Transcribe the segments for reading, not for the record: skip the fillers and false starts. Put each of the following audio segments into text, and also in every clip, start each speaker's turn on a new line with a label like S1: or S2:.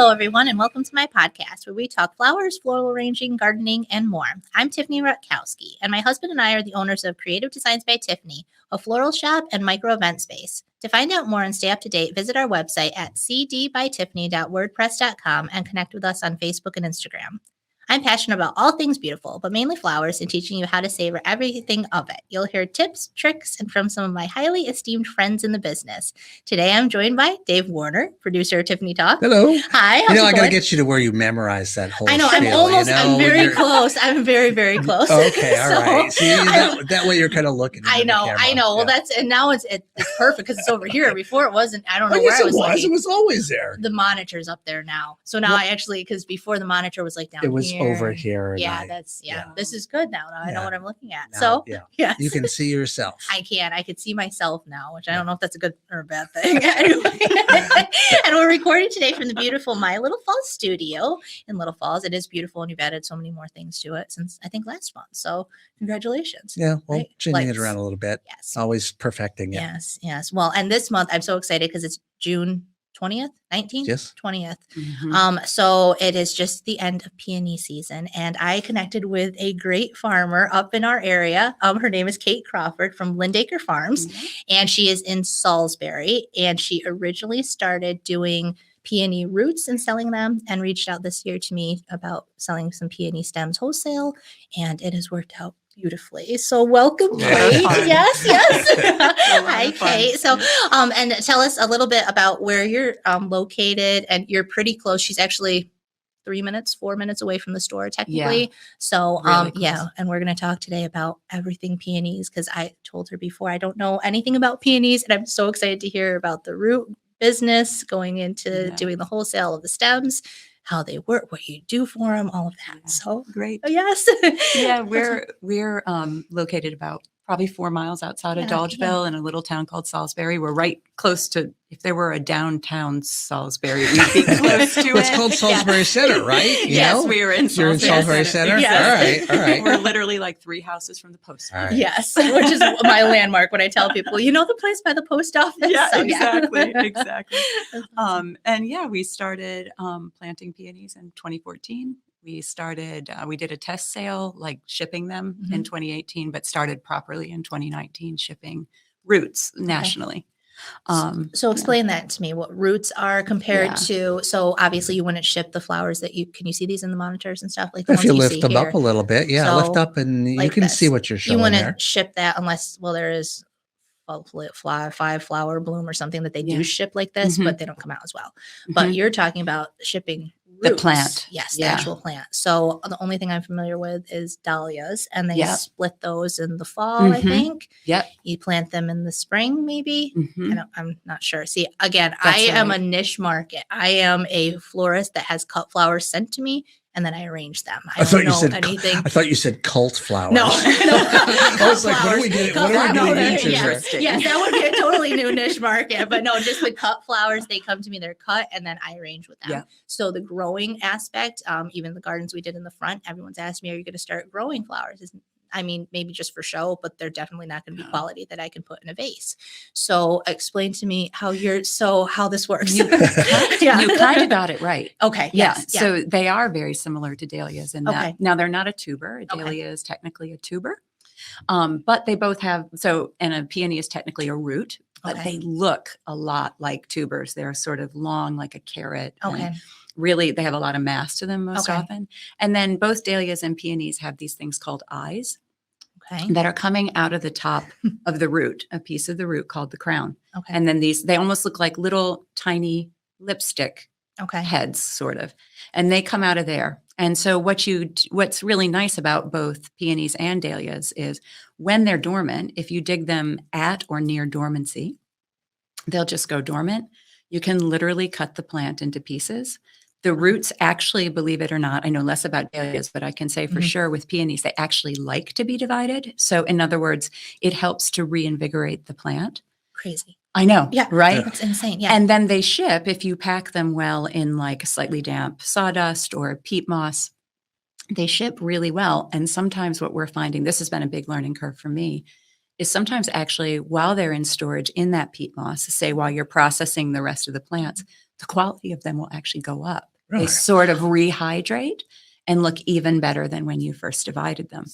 S1: Hello, everyone, and welcome to my podcast where we talk flowers, floral arranging, gardening, and more. I'm Tiffany Rutkowski, and my husband and I are the owners of Creative Designs by Tiffany, a floral shop and micro event space. To find out more and stay up to date, visit our website at cdbytiffany.wordpress.com and connect with us on Facebook and Instagram. I'm passionate about all things beautiful, but mainly flowers, and teaching you how to savor everything of it. You'll hear tips, tricks, and from some of my highly esteemed friends in the business. Today, I'm joined by Dave Warner, producer of Tiffany Talk.
S2: Hello.
S1: Hi.
S2: I got to get you to where you memorize that whole
S1: I know.
S2: spiel,
S1: I'm very close. I'm very, very close.
S2: Okay. All right. See, that way you're kind of looking.
S1: I know. Well, now it's perfect because it's over here. Before it wasn't. I don't know where it was.
S2: It was always there.
S1: The monitor's up there now. So now because before the monitor was like down here.
S2: It was over here.
S1: Yeah, this is good now. I know what I'm looking at.
S2: Now, yes. You can see yourself.
S1: I could see myself now, which I don't know if that's a good or a bad thing. Anyway. And we're recording today from the beautiful My Little Falls studio in Little Falls. It is beautiful, and you've added so many more things to it since I think last month. So congratulations.
S2: Yeah, well, changing it around a little bit.
S1: Yes.
S2: Always perfecting it.
S1: Yes. Well, and this month I'm so excited because it's June 20th, 19th?
S2: Yes.
S1: 20th. Mm-hmm. So it is just the end of peony season. And I connected with a great farmer up in our area. Her name is Cate Crawford from Lyndaker Farms. Mm-hmm. And she is in Salisbury. And she originally started doing peony roots and selling them, and reached out this year to me about selling some peony stems wholesale. And it has worked out beautifully. So welcome, Cate. Yes. Hi, Cate. So, and tell us a little bit about where you're located, and you're pretty close. She's actually 4 minutes away from the store technically. Yeah. So, really and we're going to talk today about everything peonies, because I told her before, I don't know anything about peonies, and I'm so excited to hear about the root business going into doing the wholesale of the stems, how they work, what you do for them, all of that. Yeah. So
S3: great.
S1: Yes.
S3: Yeah, we're located about probably 4 miles outside of Dolgeville in a little town called Salisbury. We're right close to, if there were a downtown Salisbury, we'd be close to it.
S2: It's called Salisbury Center, right?
S3: Yes, we are in Salisbury.
S2: You're in Salisbury Center?
S1: Yes.
S2: All right.
S3: We're literally like 3 houses from the post office.
S1: Right. Yes, which is my landmark when I tell people, you know the place by the post office?
S3: Yeah, so, exactly. And we started planting peonies in 2014. We started, we did a test sale, like shipping them in 2018, but started properly in 2019, shipping roots nationally.
S1: So explain that to me, what roots are compared to, so obviously you wouldn't ship the flowers that can you see these in the monitors and stuff? Like the
S2: if you lift them up a little bit, so, lift up and you can see what you're showing.
S1: You wouldn't ship that unless, there is a 5 flower bloom or something that they do ship like this, but they don't come out as well. But you're talking about shipping roots.
S3: The plant.
S1: Yes, the actual plant. So the only thing I'm familiar with is dahlias, and they split those in the fall, I think.
S3: Yep.
S1: You plant them in the spring, maybe. I'm not sure. See, again, I am a niche market. I am a florist that has cut flowers sent to me, and then I arrange them. I don't know anything.
S2: I thought you said cult flowers.
S1: No.
S2: I was like, what are we getting into here?
S1: Yes, that would be a totally new niche market. But no, just the cut flowers, they come to me, they're cut, and then I arrange with them. Yeah. So the growing aspect, even the gardens we did in the front, everyone's asked me, are you going to start growing flowers? Maybe just for show, but they're definitely not going to be quality that I can put in a vase. So explain to me how this works.
S3: You kind of got it right.
S1: Okay.
S3: Yeah. So they are very similar to dahlias in that. Now they're not a tuber. A dahlia is technically a tuber. But they both have, and a peony is technically a root, but they look a lot like tubers. They're sort of long, like a carrot.
S1: Okay.
S3: Really, they have a lot of mass to them most often. And then both dahlias and peonies have these things called eyes that are coming out of the top of the root, a piece of the root called the crown. Okay. And then they almost look like little tiny lipstick heads, sort of. And they come out of there. And so what's really nice about both peonies and dahlias is when they're dormant, if you dig them at or near dormancy, they'll just go dormant. You can literally cut the plant into pieces. The roots actually, believe it or not, I know less about dahlias, but I can say for sure with peonies, they actually like to be divided. So in other words, it helps to reinvigorate the plant.
S1: Crazy.
S3: I know, right?
S1: That's insane, yeah.
S3: And then they ship, if you pack them well in like a slightly damp sawdust or peat moss, they ship really well. And sometimes what we're finding, this has been a big learning curve for me, is sometimes actually while they're in storage in that peat moss, say while you're processing the rest of the plants, the quality of them will actually go up. They sort of rehydrate and look even better than when you first divided them.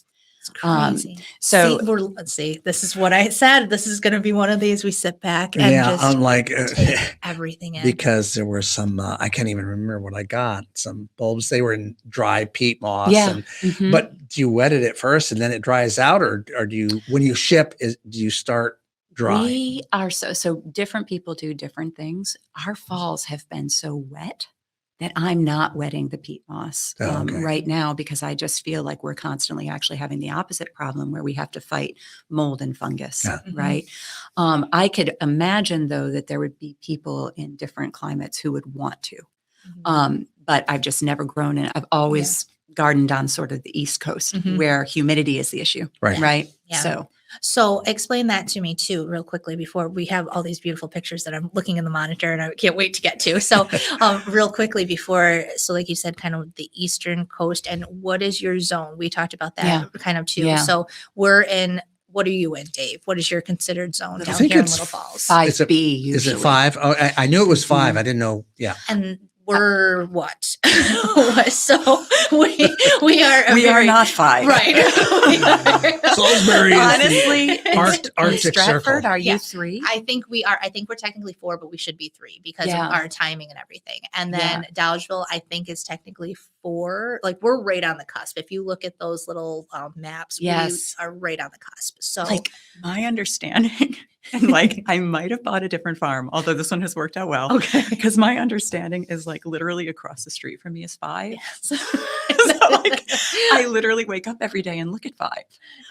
S1: It's crazy.
S3: So
S1: let's see. This is what I said. This is going to be one of these. We sit back and just
S2: I'm like
S1: take everything in.
S2: Because there were some. I can't even remember what I got. Some bulbs. They were in dry peat moss.
S3: Yeah.
S2: But do you wet it at first and then it dries out, or do you, when you ship, do you start dry?
S3: We are so different people do different things. Our falls have been so wet that I'm not wetting the peat moss right now, because I just feel like we're constantly actually having the opposite problem where we have to fight mold and fungus, right? I could imagine, though, that there would be people in different climates who would want to, but I've just never grown in it. I've always gardened on sort of the East Coast where humidity is the issue, right?
S1: Yeah. So explain that to me too, real quickly, before we have all these beautiful pictures that I'm looking in the monitor and I can't wait to get to. So real quickly before, so like you said, kind of the Eastern coast, and what is your zone? We talked about that kind of too. So we're in, what are you in, Dave? What is your considered zone down here in Little Falls?
S3: 5B usually.
S2: Is it 5? Oh, I knew it was 5. I didn't know. Yeah.
S1: And we're what? So we are
S3: not 5,
S1: right?
S2: Salisbury,
S3: honestly,
S2: Arctic
S3: Stratford,
S2: Circle.
S3: are you 3?
S1: I think we are. I think we're technically 4, but we should be 3 because of our timing and everything. And then Dowdesville, I think, is technically 4. Like, we're right on the cusp. If you look at those little maps, we are right on the cusp. So,
S3: like, my understanding. And like, I might have bought a different farm, although this one has worked out well. Okay. Because my understanding is like literally across the street from me is 5. Yes. So like, I literally wake up every day and look at 5.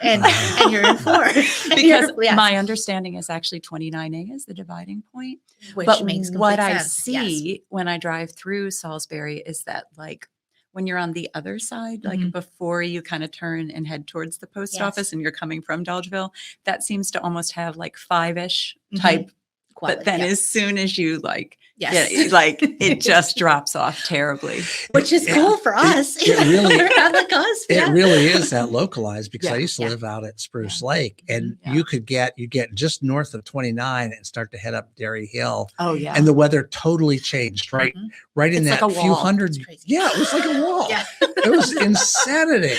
S1: And you're in 4.
S3: Because my understanding is actually 29A is the dividing point.
S1: Which
S3: but
S1: makes
S3: what
S1: complete
S3: I
S1: sense.
S3: see when I drive through Salisbury is that, like, when you're on the other side, like before you kind of turn and head towards the post office and you're coming from Dodgeville, that seems to almost have like 5-ish type. Quality, but then as soon as you like, it just drops off terribly.
S1: Which is cool for us.
S2: It really,
S1: on the cusp,
S2: it really is that localized, because I used to live out at Spruce Lake, and you get just north of 29 and start to head up Dairy Hill.
S3: Oh yeah.
S2: And the weather totally changed, right in
S3: it's
S2: that
S3: like
S2: few hundred. Yeah, it was like a wall. It was insanity.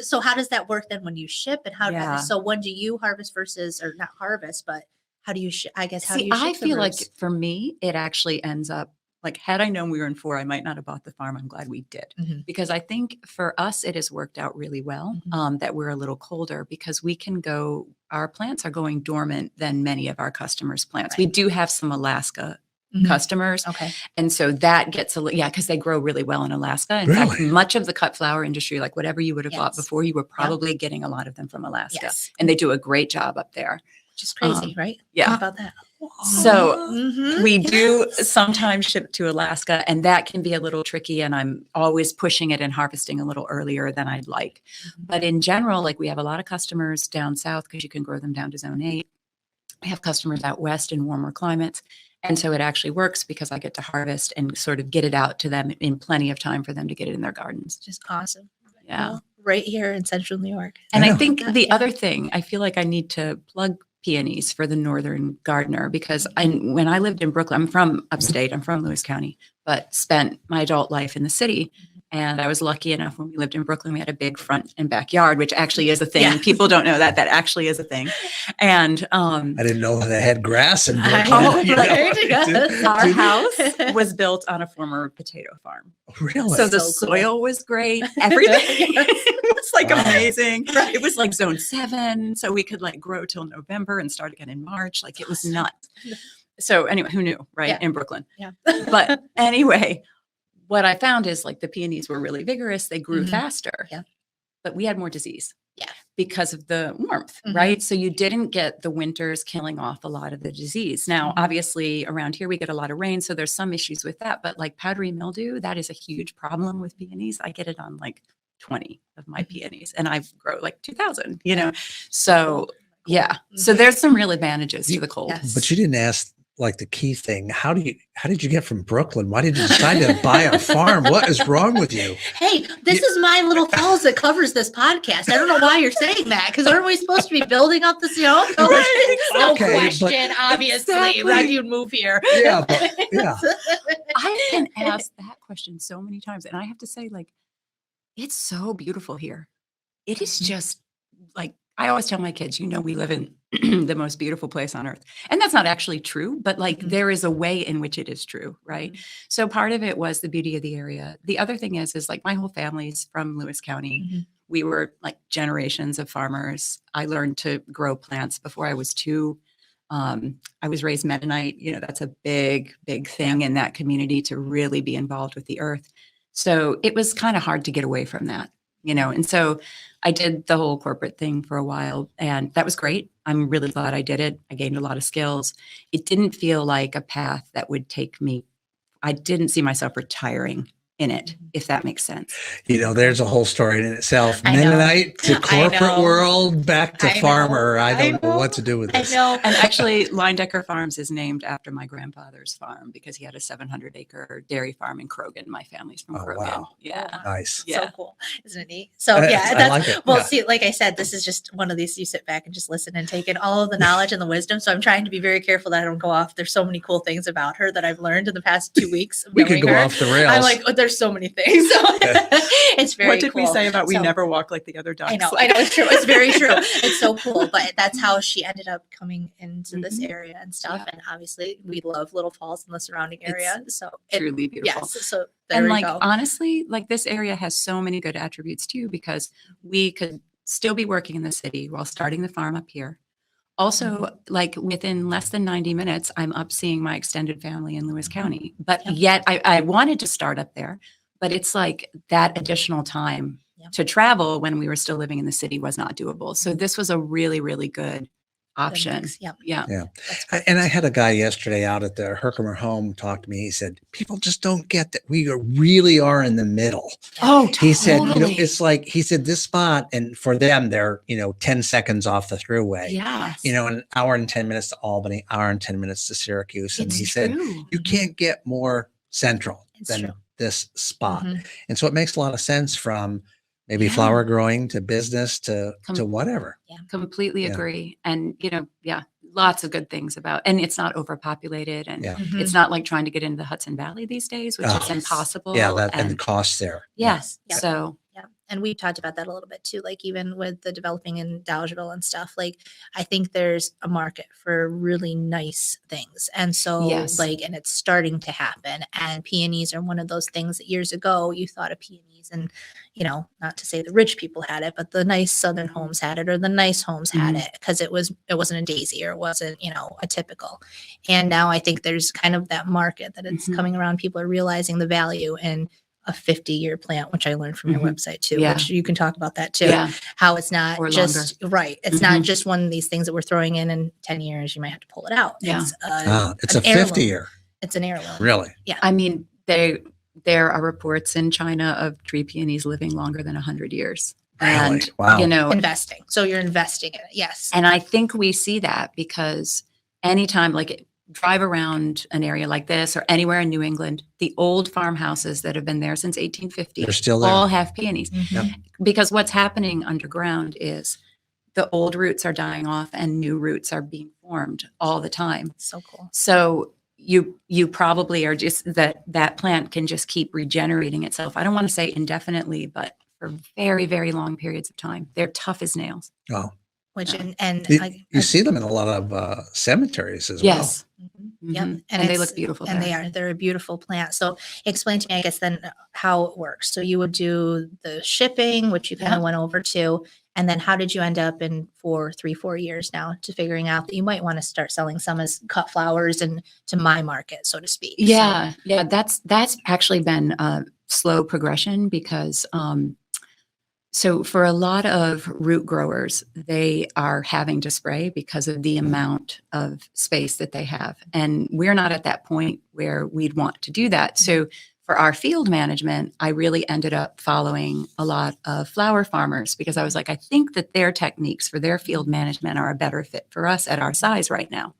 S1: So how does that work then when you ship, and how so when do you harvest versus, or not harvest, but how do you I guess how do you ship
S3: I feel like
S1: roots?
S3: for me it actually ends up like, had I known we were in 4, I might not have bought the farm. I'm glad we did, because I think for us it has worked out really well that we're a little colder, because we can go, our plants are going dormant than many of our customers' plants. We do have some Alaska customers.
S1: Okay.
S3: And so that gets because they grow really well in Alaska. In fact, much of the cut flower industry, like whatever you would have bought before, you were probably getting a lot of them from Alaska. And they do a great job up there.
S1: Which is crazy, right?
S3: Yeah.
S1: How about that?
S3: So we do sometimes ship to Alaska, and that can be a little tricky. And I'm always pushing it and harvesting a little earlier than I'd like. But in general, like, we have a lot of customers down south because you can grow them down to zone 8. We have customers out west in warmer climates. And so it actually works because I get to harvest and sort of get it out to them in plenty of time for them to get it in their gardens.
S1: Just awesome.
S3: Yeah.
S1: Well, right here in Central New York.
S3: And I think the other thing, I feel like I need to plug peonies for the northern gardener, because when I lived in Brooklyn, I'm from upstate, I'm from Lewis County, but spent my adult life in the city. And I was lucky enough, when we lived in Brooklyn, we had a big front and backyard, which actually is a thing. Yeah. People don't know that actually is a thing. And
S2: I didn't know they had grass in Brooklyn.
S3: Our house was built on a former potato farm.
S2: Really?
S3: So the soil was great. Everything was like amazing. It was like zone 7. So we could like grow till November and start again in March. Like, it was nuts. So anyway, who knew, right?
S1: Yeah.
S3: In Brooklyn.
S1: Yeah.
S3: But anyway, what I found is, like, the peonies were really vigorous. They grew faster.
S1: Yeah.
S3: But we had more disease.
S1: Yeah.
S3: Because of the warmth, right? So you didn't get the winters killing off a lot of the disease. Now, obviously around here we get a lot of rain, so there's some issues with that, but like powdery mildew, that is a huge problem with peonies. I get it on like 20 of my peonies, and I grow like 2,000, So yeah. So there's some real advantages to the cold.
S2: But you didn't ask like the key thing. How did you get from Brooklyn? Why did you decide to buy a farm? What is wrong with you?
S1: Hey, this is my little falls that covers this podcast. I don't know why you're saying that, because aren't we supposed to be building up this, no
S2: Okay,
S1: question, obviously,
S3: Exactly.
S1: that you'd move here.
S2: Yeah, but, yeah.
S3: I can ask that question so many times, and I have to say, like, it's so beautiful here. It is just like, I always tell my kids, we live in the most beautiful place on earth. And that's not actually true, but like there is a way in which it is true, right? So part of it was the beauty of the area. The other thing is like my whole family's from Lewis County. We were like generations of farmers. I learned to grow plants before I was 2. I was raised Mennonite. That's a big, big thing in that community to really be involved with the earth. So it was kind of hard to get away from that. And so I did the whole corporate thing for a while, and that was great. I'm really glad I did it. I gained a lot of skills. It didn't feel like a path that would take me. I didn't see myself retiring in it, if that makes sense.
S2: There's a whole story in itself.
S1: I know.
S2: Mennonite to corporate world, back to farmer. I don't know what to do with this.
S1: I know.
S3: And actually, Lyndaker Farms is named after my grandfather's farm because he had a 700-acre dairy farm in Krogan. My family's from Krogan.
S2: Wow.
S3: Yeah.
S2: Nice.
S1: So cool. Isn't it neat? So yeah,
S2: I
S1: that's,
S2: like it.
S1: well,
S2: Yeah.
S1: see, like I said, this is just one of these, you sit back and just listen and take in all of the knowledge and the wisdom. So I'm trying to be very careful that I don't go off. There's so many cool things about her that I've learned in the past 2 weeks.
S2: We could go off the rails.
S1: I'm like, oh, there's so many things. So it's very
S3: What did we
S1: cool.
S3: say about we
S1: So-
S3: never walk like the other dogs?
S1: I know, it's true. It's very true. It's so cool. But that's how she ended up coming into this area and stuff.
S3: Yeah.
S1: And obviously we love Little Falls and the surrounding area. So it,
S3: Truly beautiful.
S1: yes. So there
S3: And
S1: we
S3: like,
S1: go.
S3: honestly, like this area has so many good attributes too, because we could still be working in the city while starting the farm up here. Also, like within less than 90 minutes, I'm up seeing my extended family in Lewis County. But yet I wanted to start up there, but it's like that additional time to travel when we were still living in the city was not doable. So this was a really, really good option.
S1: mix. Yep.
S3: Yeah.
S2: And I had a guy yesterday out at the Herkimer home talk to me. He said, people just don't get that we really are in the middle.
S3: Oh,
S2: He said,
S3: totally.
S2: it's like, he said, this spot, and for them, they're, 10 seconds off the thruway.
S3: Yes.
S2: An hour and 10 minutes to Albany, hour and 10 minutes to Syracuse. And
S3: It's
S2: he said,
S3: true.
S2: you can't get more central
S1: It's
S2: than
S1: true.
S2: this spot.
S1: Mhm.
S2: And so it makes a lot of sense from maybe
S3: Yeah.
S2: flower growing to business to whatever.
S3: Completely
S2: Yeah.
S3: agree. And, lots of good things about, and it's not overpopulated, and
S2: Yeah.
S3: it's not like trying to get into the Hudson Valley these days, which
S2: Oh.
S3: is impossible.
S2: Yeah. And the
S3: and
S2: costs there.
S3: yes.
S1: Yeah.
S3: So
S1: Yeah. And we talked about that a little bit too, like even with the developing in Dalgeville and stuff, like I think there's a market for really nice things. And so
S3: Yes.
S1: and it's starting to happen. And peonies are one of those things that years ago you thought of peonies and, not to say the rich people had it, but the nice Southern homes had it, or the nice homes had it, because it wasn't a daisy, or it wasn't, a typical. And now I think there's kind of that market that it's coming around. People are realizing the value in a 50-year plant, which I learned from your website too,
S3: Yeah.
S1: which you can talk about that too.
S3: yeah,
S1: How it's not
S3: Or
S1: just right. It's not just one of these things that we're throwing in 10 years, you might have to pull it out.
S3: Yeah.
S2: It's
S1: an
S2: a
S1: heirloom.
S2: 50-year.
S1: It's an heirloom.
S2: Really?
S3: I mean, there are reports in China of tree peonies living longer than 100 years.
S2: Really?
S3: And,
S2: Wow.
S1: Investing. So you're investing in it. Yes.
S3: and I think we see that because anytime, like, drive around an area like this or anywhere in New England, the old farmhouses that have been there since 1850
S2: They're still there.
S3: all have peonies.
S1: Mhm.
S3: Because what's happening underground is the old roots are dying off and new roots are being formed all the time.
S1: So cool.
S3: So you probably are just that plant can just keep regenerating itself. I don't want to say indefinitely, but for very, very long periods of time. They're tough as nails.
S2: Oh,
S1: Which and
S2: you see them in a lot of cemeteries as
S3: Yes.
S1: Yep.
S3: Mhm. And they
S1: it's-
S3: look beautiful.
S1: And
S3: there.
S1: they're a beautiful plant. So explain to me, I guess, then how it works. So you would do the shipping, which you kind of went over to, and then how did you end up in 4 years now to figuring out that you might want to start selling some as cut flowers and to my market, so to speak?
S3: Yeah. Yeah. That's actually been a slow progression because so for a lot of root growers, they are having to spray because of the amount of space that they have. And we're not at that point where we'd want to do that. So for our field management, I really ended up following a lot of flower farmers because I was like, I think that their techniques for their field management are a better fit for us at our size right now.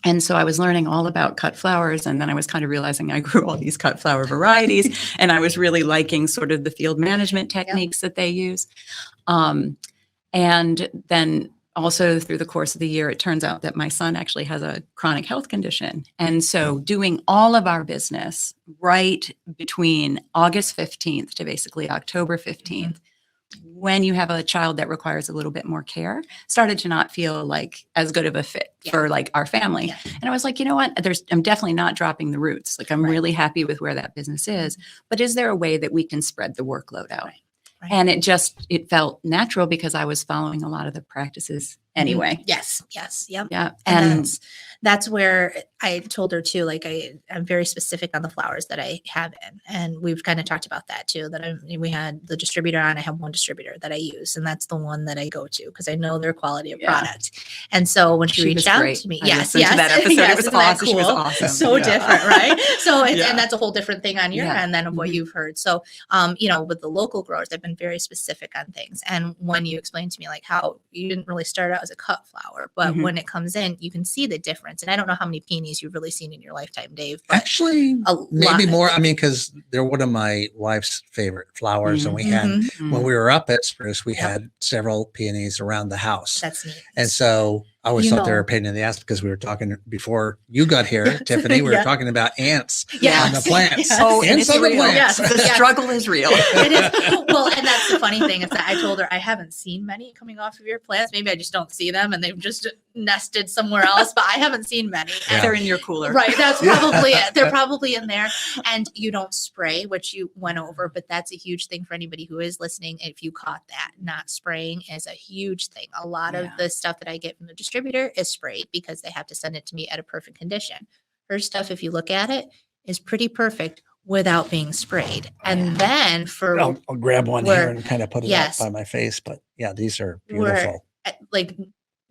S3: And so I was learning all about cut flowers, and then I was kind of realizing I grew all these cut flower varieties, and I was really liking sort of the field management techniques that they use. And then also through the course of the year, it turns out that my son actually has a chronic health condition. And so doing all of our business right between August 15th to basically October 15th, when you have a child that requires a little bit more care, started to not feel like as good of a fit for like our family. Yeah. And I was like, you know what, I'm definitely not dropping the roots. Like I'm really happy with where that business is, but is there a way that we can spread the workload out? Right. And it felt natural because I was following a lot of the practices anyway.
S1: Yes. Yep.
S3: Yeah.
S1: And that's where I told her too, like I'm very specific on the flowers that I have in. And we've kind of talked about that too, that we had the distributor on. I have one distributor that I use, and that's the one that I go to because I know their quality of product. And so when she reached out to me,
S3: to that episode. It was awesome. She was awesome.
S1: So different, right? So and that's a whole different thing on your end than of what you've heard. So, with the local growers, I've been very specific on things. And when you explained to me like how you didn't really start out as a cut flower, but when it comes in, you can see the difference. And I don't know how many peonies you've really seen in your lifetime, Dave. But
S2: actually, maybe more. I mean, because they're one of my wife's favorite flowers. And we had, when we were up at Spruce, we had several peonies around the house.
S1: That's neat.
S2: And so I always thought they were a pain in the ass because we were talking before you got here, Tiffany, we were talking about ants on the plants.
S1: Yes.
S3: Oh,
S2: ants on the plants.
S3: The struggle is real.
S1: It is. Well, and that's the funny thing is that I told her I haven't seen many coming off of your plants. Maybe I just don't see them and they've just nested somewhere else, but I haven't seen many.
S3: They're in your cooler.
S1: Right. That's probably it. They're probably in there. And you don't spray, which you went over, but that's a huge thing for anybody who is listening. If you caught that, not spraying is a huge thing. A lot of the stuff that I get from the distributor is sprayed because they have to send it to me at a perfect condition. Her stuff, if you look at it, is pretty perfect without being sprayed. And then
S2: I'll grab one here and kind of put it up by my face. But yeah, these are beautiful.
S1: Like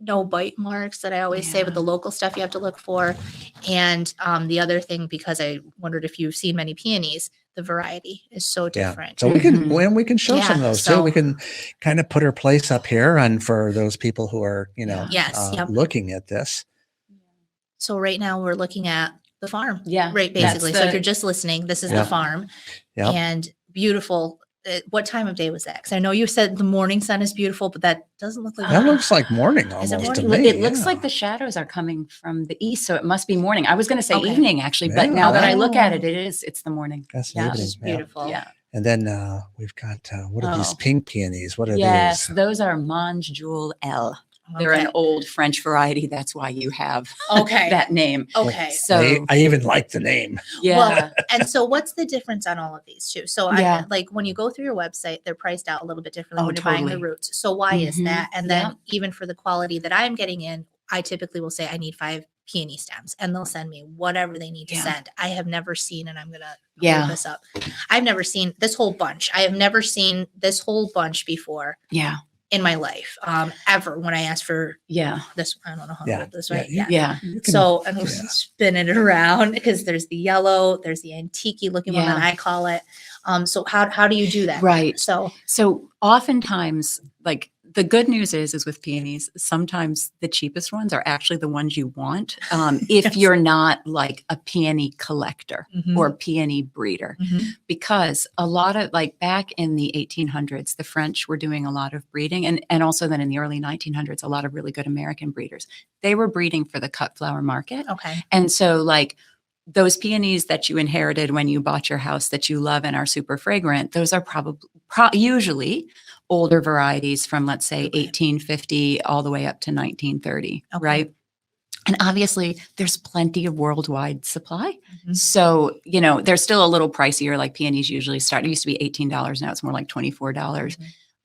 S1: no bite marks that I always say with the local stuff you have to look for. And the other thing, because I wondered if you've seen many peonies, the variety is so different.
S2: So we can show some of those too. We can kind of put her place up here and for those people who are, looking at this.
S1: So right now we're looking at the farm.
S3: Yeah.
S1: Right. Basically. So if you're just listening, this is the farm and beautiful. What time of day was that? Because I know you said the morning sun is beautiful, but that doesn't look like
S2: that looks like morning almost to me.
S3: It looks like the shadows are coming from the east, so it must be morning. I was going to say evening actually, but now that I look at it, it's the morning.
S2: That's
S1: it's beautiful.
S3: Yeah.
S2: And then we've got what are these pink peonies? What are these?
S3: Yes, those are Mange Jewel L. They're an old French variety. That's why you have that name.
S1: Okay.
S3: So
S2: I even like the name.
S3: Yeah.
S1: Well, and so what's the difference on all of these too? So I like when you go through your website, they're priced out a little bit differently when you're buying the roots. So why is that? And then even for the quality that I'm getting in, I typically will say I need 5 peony stems and they'll send me whatever they need to send. I have never seen, and I'm going to hold this up. I've never seen this whole bunch. I have never seen this whole bunch before.
S3: Yeah.
S1: In my life, ever when I asked for this, I don't know how to put this right. So I'm spinning it around because there's the yellow, there's the antique looking one that I call it. So how do you do that?
S3: Right.
S1: So
S3: oftentimes, like the good news is with peonies, sometimes the cheapest ones are actually the ones you want. If you're not like a peony collector or a peony breeder, because a lot of like back in the 1800s, the French were doing a lot of breeding and also then in the early 1900s, a lot of really good American breeders, they were breeding for the cut flower market.
S1: Okay.
S3: And so like those peonies that you inherited when you bought your house that you love and are super fragrant, those are usually older varieties from, let's say, 1850 all the way up to 1930, right? And obviously, there's plenty of worldwide supply. So, they're still a little pricier. Like peonies usually start, it used to be $18. Now it's more like $24.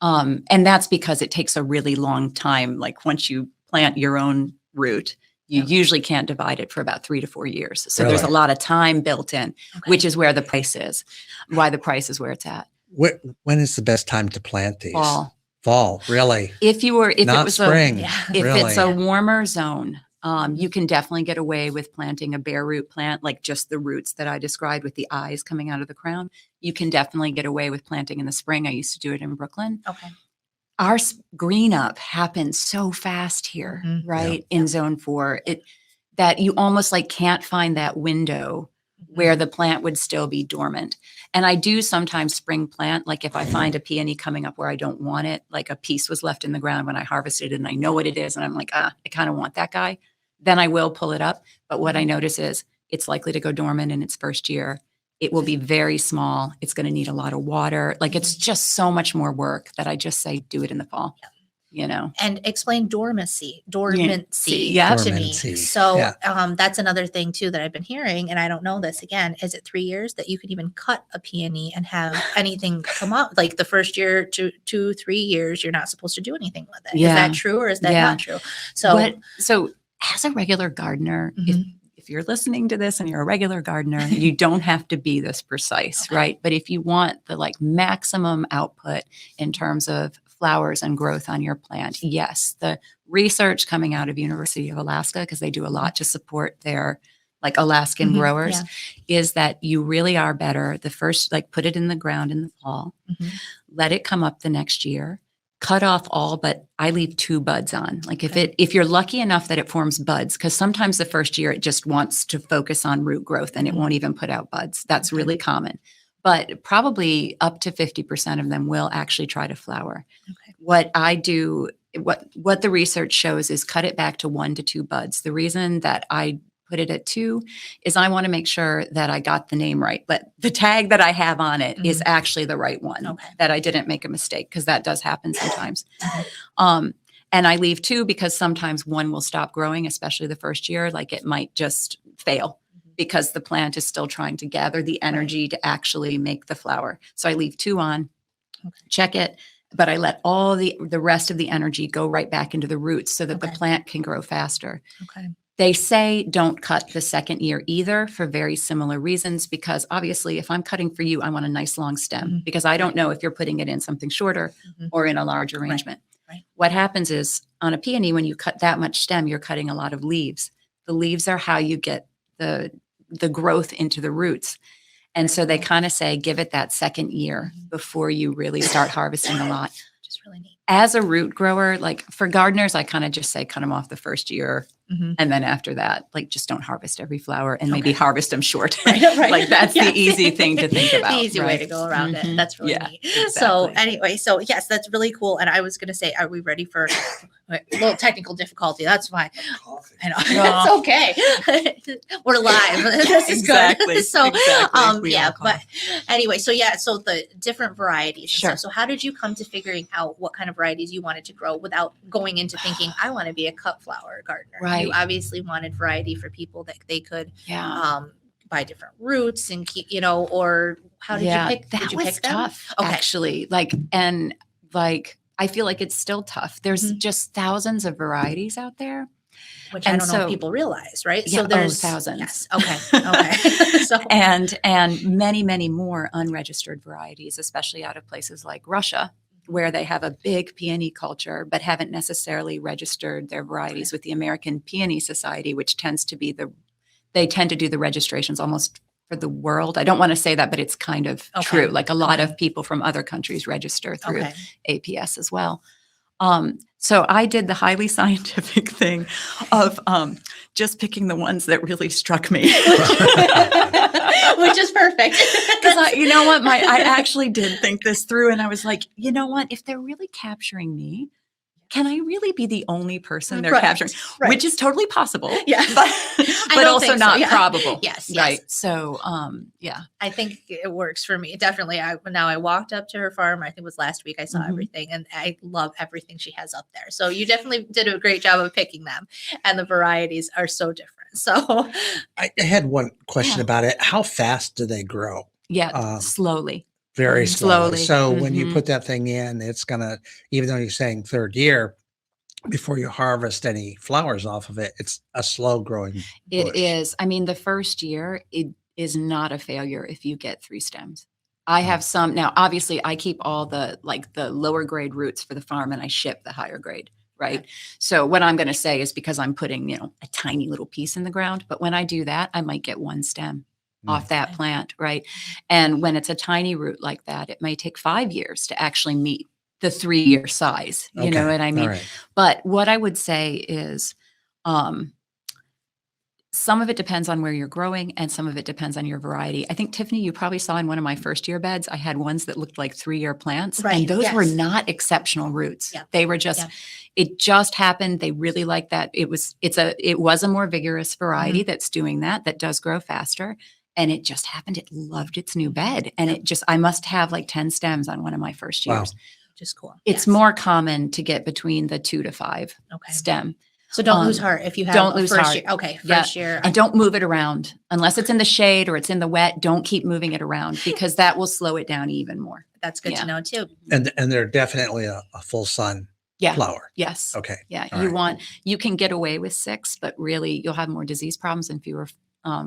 S3: And that's because it takes a really long time. Like once you plant your own root, you usually can't divide it for about 3 to 4 years. So there's a lot of time built in, which is where the price is, why the price is where it's at.
S2: When is the best time to plant these?
S3: Fall,
S2: really?
S3: If
S2: not
S3: it was
S2: spring,
S3: it's a warmer zone, you can definitely get away with planting a bare root plant, like just the roots that I described with the eyes coming out of the crown. You can definitely get away with planting in the spring. I used to do it in Brooklyn.
S1: Okay.
S3: Our green up happens so fast here, right? In zone 4, that you almost like can't find that window where the plant would still be dormant. And I do sometimes spring plant, like if I find a peony coming up where I don't want it, like a piece was left in the ground when I harvested it and I know what it is and I'm like, I kind of want that guy, then I will pull it up. But what I notice is it's likely to go dormant in its first year. It will be very small. It's going to need a lot of water. Like it's just so much more work that I just say do it in the fall.
S1: Yeah.
S3: You know,
S1: and explain dormancy
S3: Yeah.
S1: to me.
S2: Dormancy.
S1: So
S2: Yeah.
S1: that's another thing too that I've been hearing, and I don't know this. Again, is it 3 years that you could even cut a peony and have anything come up? Like the first year to 2-3 years, you're not supposed to do anything with it. Is that true or is that not true?
S3: So as a regular gardener, if you're listening to this and you're a regular gardener, you don't have to be this precise, right? But if you want the like maximum output in terms of flowers and growth on your plant, yes, the research coming out of University of Alaska, because they do a lot to support their like Alaskan growers, is that you really are better the first, like put it in the ground in the fall, let it come up the next year, cut off all, but I leave 2 buds on. Like if you're lucky enough that it forms buds, because sometimes the first year it just wants to focus on root growth and it won't even put out buds. That's really common. But probably up to 50% of them will actually try to flower. Okay. What I do, what the research shows is cut it back to 1 to 2 buds. The reason that I put it at 2 is I want to make sure that I got the name right. But the tag that I have on it is actually the right one, that I didn't make a mistake, because that does happen sometimes. And I leave 2 because sometimes one will stop growing, especially the first year, like it might just fail because the plant is still trying to gather the energy to actually make the flower. So I leave 2 on, check it, but I let all the rest of the energy go right back into the roots so that the plant can grow faster. Okay. They say don't cut the second year either for very similar reasons, because obviously if I'm cutting for you, I want a nice long stem because I don't know if you're putting it in something shorter or in a large arrangement. Right. What happens is on a peony, when you cut that much stem, you're cutting a lot of leaves. The leaves are how you get the growth into the roots. And so they kind of say, give it that second year before you really start harvesting a lot. Which is really neat. As a root grower, like for gardeners, I kind of just say, cut them off the first year. And then after that, like just don't harvest every flower and maybe harvest them short. Like that's the easy thing to think about. The
S1: easy way to go around it. That's really neat. Exactly. So anyway, so yes, that's really cool. And I was going to say, are we ready for a little technical difficulty? That's fine. I know. That's okay. We're live. This is good. So but anyway, so so the different varieties. Sure. So how did you come to figuring out what kind of varieties you wanted to grow without going into thinking, I want to be a cut flower gardener? Right. You obviously wanted variety for people that they could buy different roots and keep, or how did you pick?
S3: That was tough, actually. I feel like it's still tough. There's just thousands of varieties out there.
S1: Which I don't know if people realize, right?
S3: Yeah, so there's thousands. Yes. Okay. So and many, many more unregistered varieties, especially out of places like Russia, where they have a big peony culture, but haven't necessarily registered their varieties with the American Peony Society, which tends to be they tend to do the registrations almost for the world. I don't want to say that, but it's kind of true. Like a lot of people from other countries register through APS as well. So I did the highly scientific thing of just picking the ones that really struck me.
S1: Which is perfect.
S3: Because you know what? I actually did think this through, and I was like, you know what? If they're really capturing me, can I really be the only person they're capturing? Right. Which is totally possible. Yeah. But also not probable.
S1: Yes.
S3: Right. So,
S1: I think it works for me. Definitely. I walked up to her farm, I think it was last week. I saw everything, and I love everything she has up there. So you definitely did a great job of picking them, and the varieties are so different. So
S2: I had one question about it. How fast do they grow?
S3: Yeah. Slowly.
S2: Very slowly. So when you put that thing in, it's going to, even though you're saying third year, before you harvest any flowers off of it, it's a slow growing bush.
S3: It is. I mean, the first year, it is not a failure if you get 3 stems. I have some. Now, obviously, I keep all the lower grade roots for the farm, and I ship the higher grade. Right. Okay. So what I'm going to say is because I'm putting, a tiny little piece in the ground, but when I do that, I might get 1 stem off that plant, right? And when it's a tiny root like that, it may take 5 years to actually meet the 3-year size. You know what I mean? Right. But what I would say is Some of it depends on where you're growing and some of it depends on your variety. I think, Tiffany, you probably saw in one of my first year beds, I had ones that looked like 3-year plants.
S1: Right,
S3: And those were
S1: yes.
S3: not exceptional roots.
S1: Yep.
S3: They were just, it just happened. They really liked that. It was a more vigorous variety that's doing that does grow faster. And it just happened. It loved its new bed. And I must have like 10 stems on one of my first years.
S1: Wow. Which is cool.
S3: It's more common to get between the 2 to 5 stem.
S1: So don't lose heart if you have
S3: don't lose
S1: first
S3: heart.
S1: year. Okay, first year.
S3: And don't move it around unless it's in the shade or it's in the wet. Don't keep moving it around because that will slow it down even more.
S1: That's good to know too.
S2: And they're definitely a full sun flower.
S3: Yes.
S2: Okay.
S3: Yeah.
S2: All
S3: You can get away with 6, but really you'll have more disease problems and fewer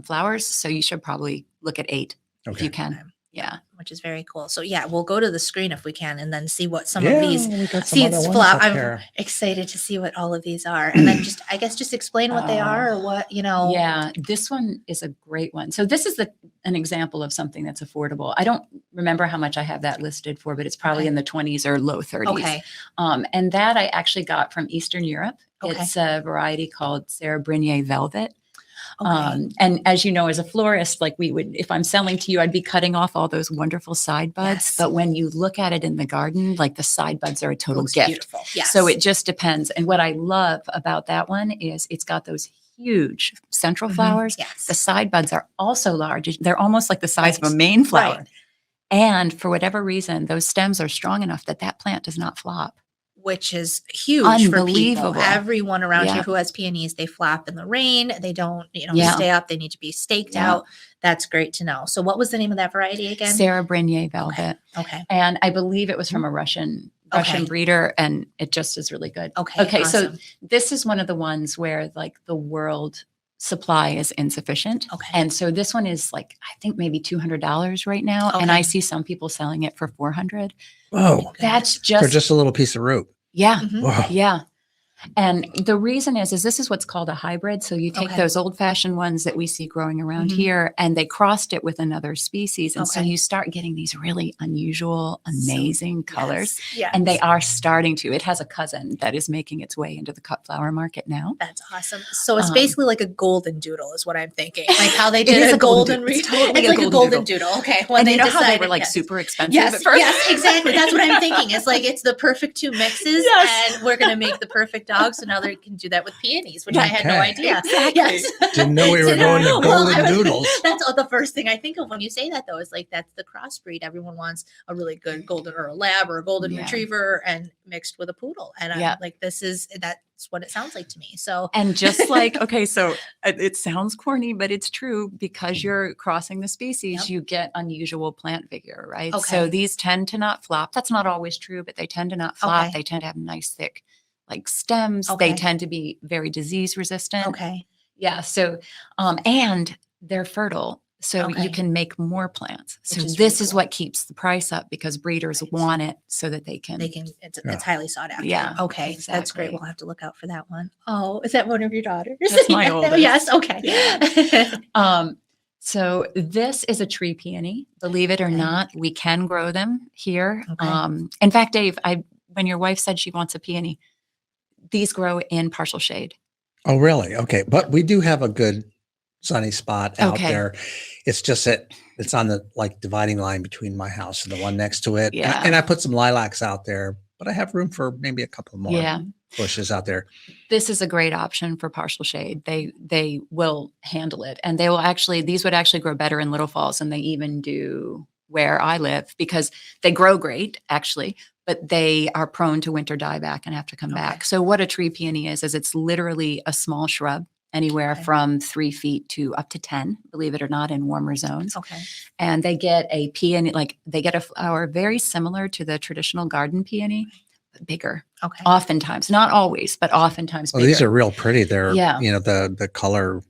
S3: flowers. So you should probably look at 8 if you can. Yeah.
S1: Which is very cool. So we'll go to the screen if we can and then see what some of these seeds flower. I'm excited to see what all of these are. And then just explain what they are or what,
S3: Yeah, this one is a great one. So this is an example of something that's affordable. I don't remember how much I have that listed for, but it's probably in the 20s or low 30s.
S1: Okay.
S3: And that I actually got from Eastern Europe.
S1: Okay.
S3: It's a variety called Sarah Brignier Velvet.
S1: Okay.
S3: And as you know, as a florist, like if I'm selling to you, I'd be cutting off all those wonderful side buds.
S1: Yes.
S3: But when you look at it in the garden, like the side buds are a total gift.
S1: Beautiful. Yes.
S3: So it just depends. And what I love about that one is it's got those huge central flowers.
S1: Yes.
S3: The side buds are also large. They're almost like the size of a main flower.
S1: Right.
S3: And for whatever reason, those stems are strong enough that plant does not flop.
S1: Which is huge for
S3: Unbelievable.
S1: people. Everyone around here who has peonies, they flap in the rain. They don't, stay up. They need to be staked out. That's great to know. So what was the name of that variety again?
S3: Sarah Brignier Velvet.
S1: Okay.
S3: And I believe it was from a Russian breeder, and it just is really good.
S1: Okay.
S3: So this is one of the ones where like the world supply is insufficient.
S1: Okay.
S3: And so this one is like, I think maybe $200 right now.
S1: Okay.
S3: And I see some people selling it for $400.
S2: Oh,
S3: that's
S2: for just a little piece of root.
S3: Yeah.
S1: Mhm.
S2: Wow.
S3: Yeah. And the reason is this is what's called a hybrid. So you take those old fashioned ones that we see growing around here and they crossed it with another species. And so you start getting these really unusual, amazing colors.
S1: Yes.
S3: And they are starting to. It has a cousin that is making its way into the cut flower market now.
S1: That's awesome. So it's basically like a golden doodle is what I'm thinking. Like how they did
S3: is
S1: a golden
S3: doodle.
S1: It's
S3: totally
S1: like a golden doodle. Okay.
S3: When and you know how they were like super expensive at first?
S1: Yes, exactly. That's what I'm thinking. It's like it's the perfect 2 mixes and we're going to make the perfect dog. So now they can do that with peonies, which I had no idea.
S3: Exactly.
S1: Yes.
S2: Didn't know we were going to golden doodles.
S1: That's the first thing I think of when you say that, though, is like that's the crossbreed. Everyone wants a really good golden or a lab or a golden retriever and mixed with a poodle. And I'm like, that's what it sounds like to me. So,
S3: and just like, so it sounds corny, but it's true because you're crossing the species, you get unusual plant vigor, right?
S1: Okay.
S3: So these tend to not flop. That's not always true, but they tend to not flop. They tend to have nice, thick, like stems. They tend to be very disease resistant.
S1: Okay.
S3: Yeah. So, and they're fertile. So you can make more plants. So this is what keeps the price up because breeders want it so that they can.
S1: It's highly sought after.
S3: Yeah.
S1: Okay.
S3: Exactly.
S1: That's great. We'll have to look out for that one. Oh, is that one of your daughters?
S3: That's my oldest.
S1: Yes. Okay.
S3: Yeah. So this is a tree peony. Believe it or not, we can grow them here.
S1: Okay.
S3: In fact, Dave, when your wife said she wants a peony, these grow in partial shade.
S2: Oh, really? Okay. But we do have a good sunny spot out there. It's just that it's on the dividing line between my house and the one next to it.
S3: Yeah.
S2: And I put some lilacs out there, but I have room for maybe a couple more bushes out there.
S3: This is a great option for partial shade. They will handle it. And these would actually grow better in Little Falls than they even do where I live because they grow great actually, but they are prone to winter dieback and have to come back. So what a tree peony is it's literally a small shrub, anywhere from 3 feet to up to 10, believe it or not, in warmer zones.
S1: Okay.
S3: And they get a peony, they get a flower very similar to the traditional garden peony, but bigger.
S1: Okay.
S3: Oftentimes, not always, but oftentimes bigger.
S2: These are real pretty. They're, the color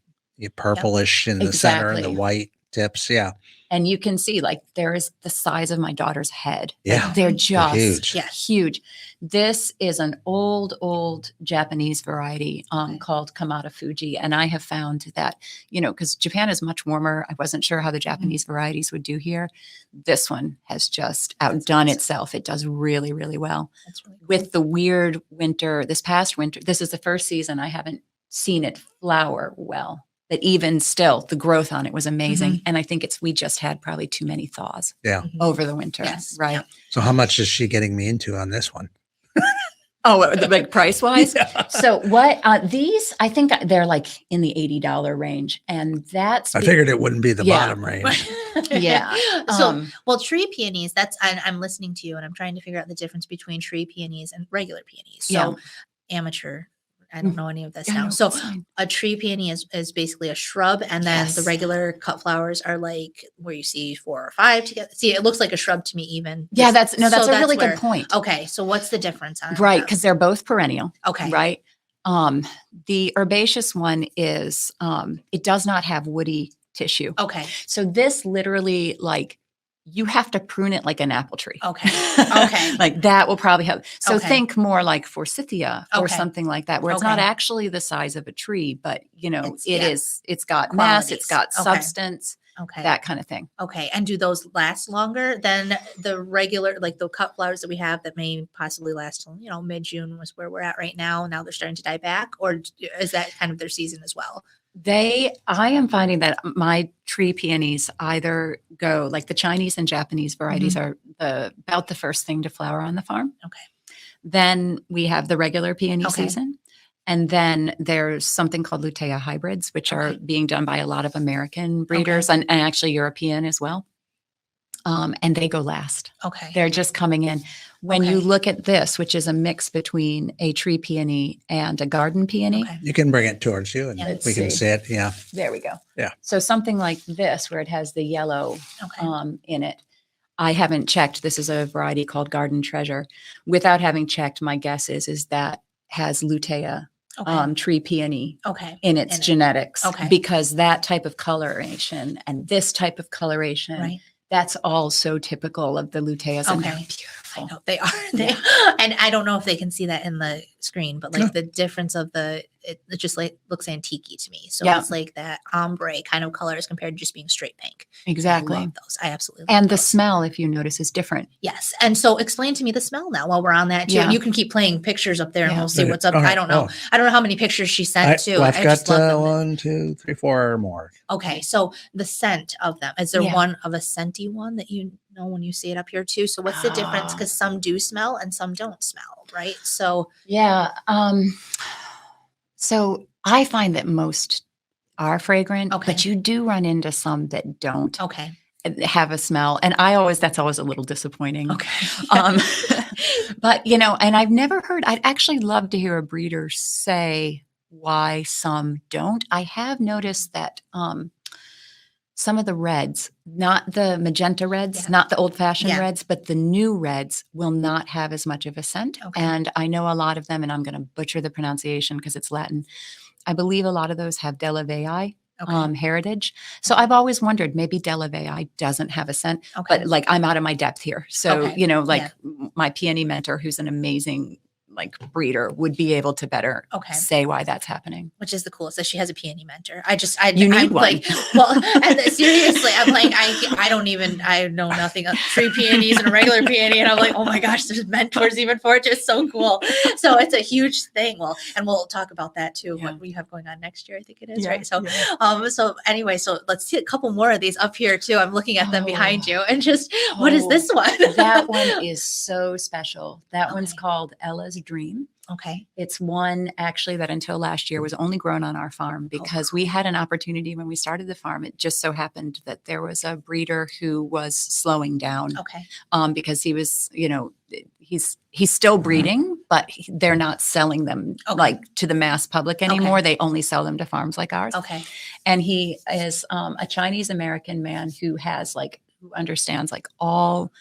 S2: purplish in the center and the white tips. Yeah.
S3: And you can see there is the size of my daughter's head.
S2: Yeah.
S3: They're just
S2: huge.
S3: This is an old Japanese variety called Kamada Fuji. And I have found that, because Japan is much warmer. I wasn't sure how the Japanese varieties would do here. This one has just outdone itself. It does really, really well.
S1: That's really cool.
S3: With the weird winter, this past winter, this is the first season I haven't seen it flower well. But even still, the growth on it was amazing. And I think we just had probably too many thaws over the winter.
S1: Yes.
S3: Right.
S1: Yeah.
S2: So how much is she getting me into on this one?
S3: Oh, like price wise. So what these? I think they're like in the $80 range, and that's.
S2: I figured it wouldn't be the bottom range.
S3: Yeah.
S1: So, well, tree peonies. I'm listening to you, and I'm trying to figure out the difference between tree peonies and regular peonies. So, amateur. I don't know any of this now. So a tree peony is basically a shrub, and then the regular cut flowers are like where you see 4 or 5 together. See, it looks like a shrub to me even.
S3: Yeah, that's a really good point.
S1: Okay, so what's the difference on
S3: Right, because they're both perennial.
S1: Okay.
S3: Right. The herbaceous one is it does not have woody tissue.
S1: Okay.
S3: So this literally you have to prune it like an apple tree.
S1: Okay. Okay.
S3: Like that will probably have. So think more like forsythia or something like that, where it's not actually the size of a tree, but it's got mass, it's got substance, that kind of thing.
S1: Okay. And do those last longer than the regular, like the cut flowers that we have that may possibly last till, mid-June was where we're at right now. Now they're starting to die back, or is that kind of their season as well?
S3: I am finding that my tree peonies either go like the Chinese and Japanese varieties are about the first thing to flower on the farm.
S1: Okay.
S3: Then we have the regular peony season. And then there's something called Lutea hybrids, which are being done by a lot of American breeders and actually European as well. And they go last.
S1: Okay.
S3: They're just coming in. When you look at this, which is a mix between a tree peony and a garden peony.
S1: Okay.
S2: You can bring it towards you and we can see it. Yeah.
S3: There we go.
S2: Yeah.
S3: So something like this, where it has the yellow in it. I haven't checked. This is a variety called Garden Treasure. Without having checked, my guess is that has Lutea tree peony in its genetics. Because that type of coloration and this type of coloration, that's all so typical of the luteas. And they're beautiful.
S1: I know they are. And I don't know if they can see that in the screen, but the difference of it just looks antique-y to me. So it's like that ombre kind of colors compared to just being straight pink.
S3: Exactly.
S1: I love those. I absolutely love
S3: And
S1: those.
S3: the smell, if you notice, is different.
S1: Yes. And so explain to me the smell now while we're on that too.
S3: Yeah.
S1: And you can keep playing pictures up there and we'll see what's up.
S2: All right.
S1: I don't know. I don't know how many pictures she sent too.
S2: I've
S1: I
S2: got
S1: just love them.
S2: 1, 2, 3, 4 or more.
S1: Okay. So the scent of them, is there one of a scenty one that you know when you see it up here too? So what's the difference? Because some do smell and some don't smell, right? So
S3: so I find that most are fragrant, but you do run into some that don't have a smell. And that's always a little disappointing.
S1: Okay.
S3: But, and I've never heard, I'd actually love to hear a breeder say why some don't. I have noticed that some of the reds, not the magenta reds, not the old-fashioned reds, but the new reds will not have as much of a scent. And I know a lot of them, and I'm going to butcher the pronunciation because it's Latin. I believe a lot of those have Della Vei heritage. So I've always wondered, maybe Della Vei doesn't have a scent, but I'm out of my depth here. So, my peony mentor, who's an amazing breeder, would be able to better say why that's happening.
S1: Which is the coolest that she has a peony mentor.
S3: You need one.
S1: Seriously, I'm like, I know nothing of tree peonies and a regular peony. And I'm like, oh my gosh, there's mentors even for it. It's so cool. So it's a huge thing. Well, and we'll talk about that too, what we have going on next year, I think it is, right? So, so anyway, so let's see a couple more of these up here too. I'm looking at them behind you and just, what is this one?
S3: That one is so special. That one's called Ella's Dream.
S1: Okay.
S3: It's one actually that until last year was only grown on our farm because we had an opportunity when we started the farm. It just so happened that there was a breeder who was slowing down. Because he was, he's still breeding, but they're not selling them to the mass public anymore. They only sell them to farms like ours. And he is a Chinese American man who has who understands all.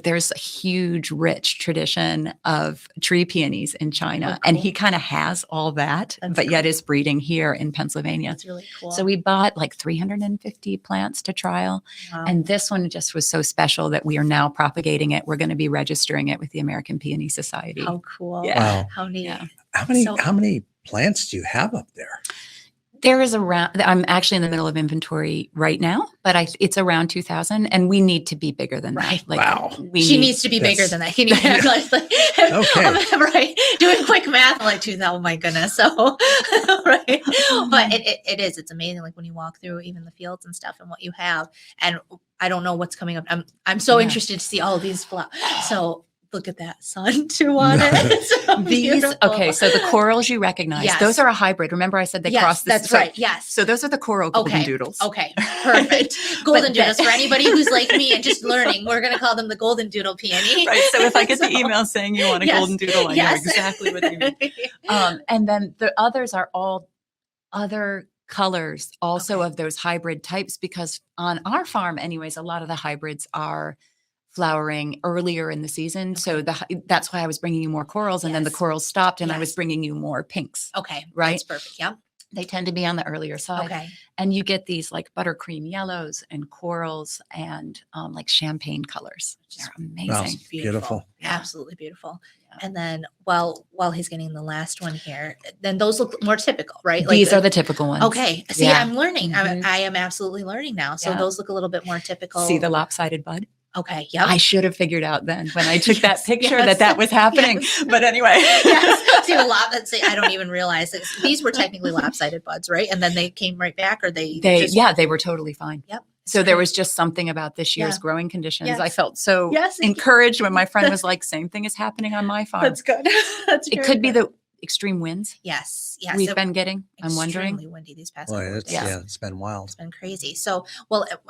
S3: There's a huge, rich tradition of tree peonies in China, and he kind of has all that, but yet is breeding here in Pennsylvania.
S1: That's really cool.
S3: So we bought 350 plants to trial, and this one just was so special that we are now propagating it. We're going to be registering it with the American Peony Society.
S1: How cool!
S3: Yeah.
S2: Wow.
S1: How neat!
S2: How many plants do you have up there?
S3: There is around, I'm actually in the middle of inventory right now, but it's around 2,000 and we need to be bigger than
S1: Right.
S3: that. Like,
S2: Wow.
S1: She needs to be bigger than that. He needs
S2: Okay.
S1: right. Doing quick math, I'm like, oh my goodness. So, right. But it's amazing. Like when you walk through even the fields and stuff and what you have, and I don't know what's coming up. I'm so interested to see all of these flowers. So look at that sun too on it. So
S3: okay, so the corals you recognize,
S1: Yes.
S3: those are a hybrid. Remember I said they cross the
S1: that's right. Yes.
S3: So those are the coral golden doodles.
S1: Okay, perfect. Golden doodles. For anybody who's like me and just learning, we're going to call them the golden doodle peony.
S3: Right. So if I get the email saying you want a golden doodle, I know exactly what you mean. And then the others are all other colors also of those hybrid types, because on our farm anyways, a lot of the hybrids are flowering earlier in the season. So that's why I was bringing you more corals, and then the corals stopped and I was bringing you more pinks.
S1: Okay.
S3: Right.
S1: That's perfect. Yeah.
S3: They tend to be on the earlier side.
S1: Okay.
S3: And you get these like buttercream yellows and corals and like champagne colors. They're amazing.
S2: Wow, beautiful.
S1: Absolutely beautiful. Yeah. And then while he's getting the last one here, then those look more typical, right?
S3: These are the typical ones.
S1: Okay. See, I'm learning. I am absolutely learning now. So
S3: Yeah.
S1: those look a little bit more typical.
S3: See the lopsided bud?
S1: Okay. Yeah.
S3: I should have figured out then when I took that picture that was happening. But anyway.
S1: See a lot that say I don't even realize that these were technically lopsided buds, right? And then they came right back, or they
S3: were totally fine.
S1: Yep.
S3: So there was just something about this year's growing conditions.
S1: Yes.
S3: I felt so encouraged when my friend was like, same thing is happening on my farm.
S1: That's good.
S3: It could be the extreme winds.
S1: Yes.
S3: We've been getting. I'm wondering.
S1: Extremely windy these past
S2: Boy,
S1: couple of days.
S2: it's been wild.
S1: It's been crazy. So,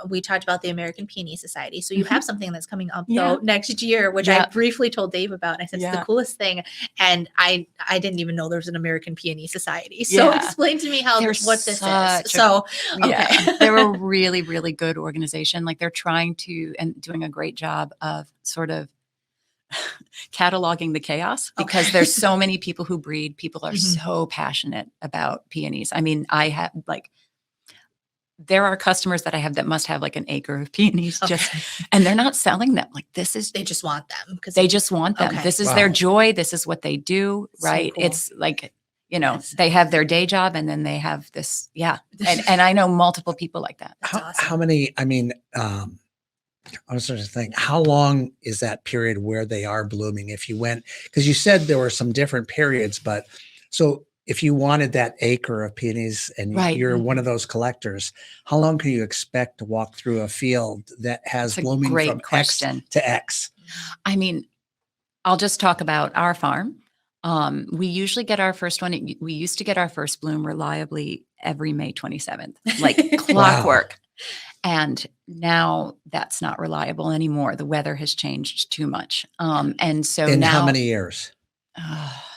S1: we talked about the American Peony Society. So you have something that's coming up though next year, which I briefly told Dave about. And I said, it's the coolest thing. And I didn't even know there was an American Peony Society. So explain to me what this is.
S3: They're a really, really good organization. Like they're trying to and doing a great job of sort of cataloging the chaos, because there's so many people who breed. People are so passionate about peonies. I mean, there are customers that I have that must have like an acre of peonies and they're not selling them. Like they
S1: just want them because
S3: they just want them. This is their joy. This is what they do. Right. So cool. It's like, they have their day job and then they have this. Yeah. And I know multiple people like that.
S2: How many, I was trying to think, how long is that period where they are blooming? If you went, because you said there were some different periods, but so if you wanted that acre of peonies and you're one of those collectors, how long can you expect to walk through a field that has blooming from X to X?
S3: I mean, I'll just talk about our farm. We usually get our first one. We used to get our first bloom reliably every May 27th, like clockwork. Wow. And now that's not reliable anymore. The weather has changed too much. And so
S2: in
S3: now,
S2: how many years?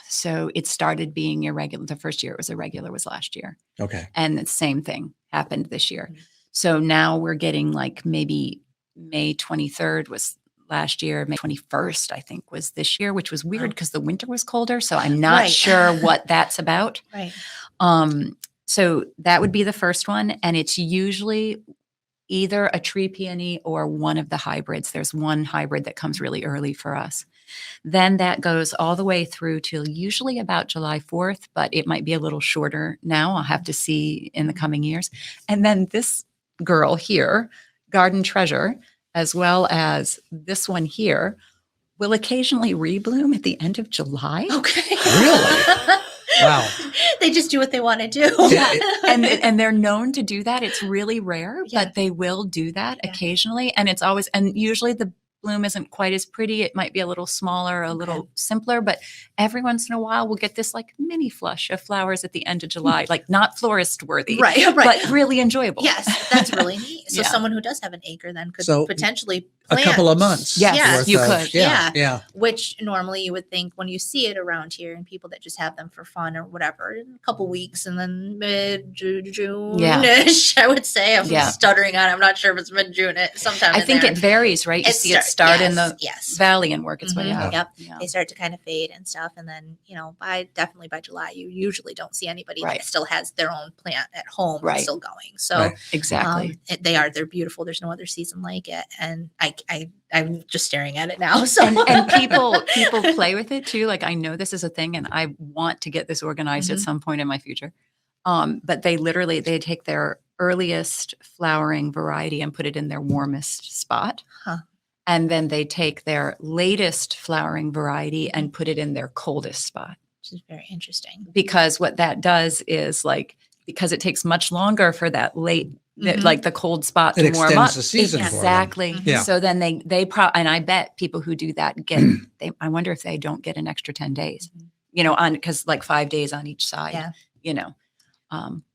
S3: So it started being irregular. The first year it was irregular was last year.
S2: Okay.
S3: And the same thing happened this year. So now we're getting like maybe May 23rd was last year. May 21st, I think, was this year, which was weird because the winter was colder. So I'm not sure what that's about.
S1: Right.
S3: So that would be the first one. And it's usually either a tree peony or one of the hybrids. There's one hybrid that comes really early for us. Then that goes all the way through till usually about July 4th, but it might be a little shorter now. I'll have to see in the coming years. And then this girl here, Garden Treasure, as well as this one here, will occasionally rebloom at the end of July.
S1: Okay.
S2: Really? Wow.
S1: They just do what they want to do.
S3: Yeah. And they're known to do that. It's really rare, but they will do that occasionally. And it's always, and usually the bloom isn't quite as pretty. It might be a little smaller, a little simpler, but every once in a while we'll get this like mini flush of flowers at the end of July, like not florist worthy, but really enjoyable.
S1: Yes, that's really neat. So someone who does have an acre then could potentially plant
S2: a couple of months.
S3: Yes, you could.
S1: Yeah. Which normally you would think when you see it around here and people that just have them for fun or whatever, in a couple weeks and then mid-June-ish, I would say. I'm stuttering on it. I'm not sure if it's mid-June. Sometime
S3: I think it varies, right? You see it start in the valley and work its way out.
S1: Yep. Yeah. They start to kind of fade and stuff. And then, definitely by July, you usually don't see anybody that still has their own plant at home still going. So
S3: exactly.
S1: They're beautiful. There's no other season like it. And I'm just staring at it now. So
S3: and people play with it too. Like I know this is a thing and I want to get this organized at some point in my future. But they take their earliest flowering variety and put it in their warmest spot.
S1: Huh.
S3: And then they take their latest flowering variety and put it in their coldest spot.
S1: Which is very interesting.
S3: Because what that does is because it takes much longer for that late, the cold spot
S2: It
S3: to warm up.
S2: extends the season for them.
S3: Exactly.
S2: Yeah.
S3: So then and I bet people who do that I wonder if they don't get an extra 10 days, because 5 days on each side,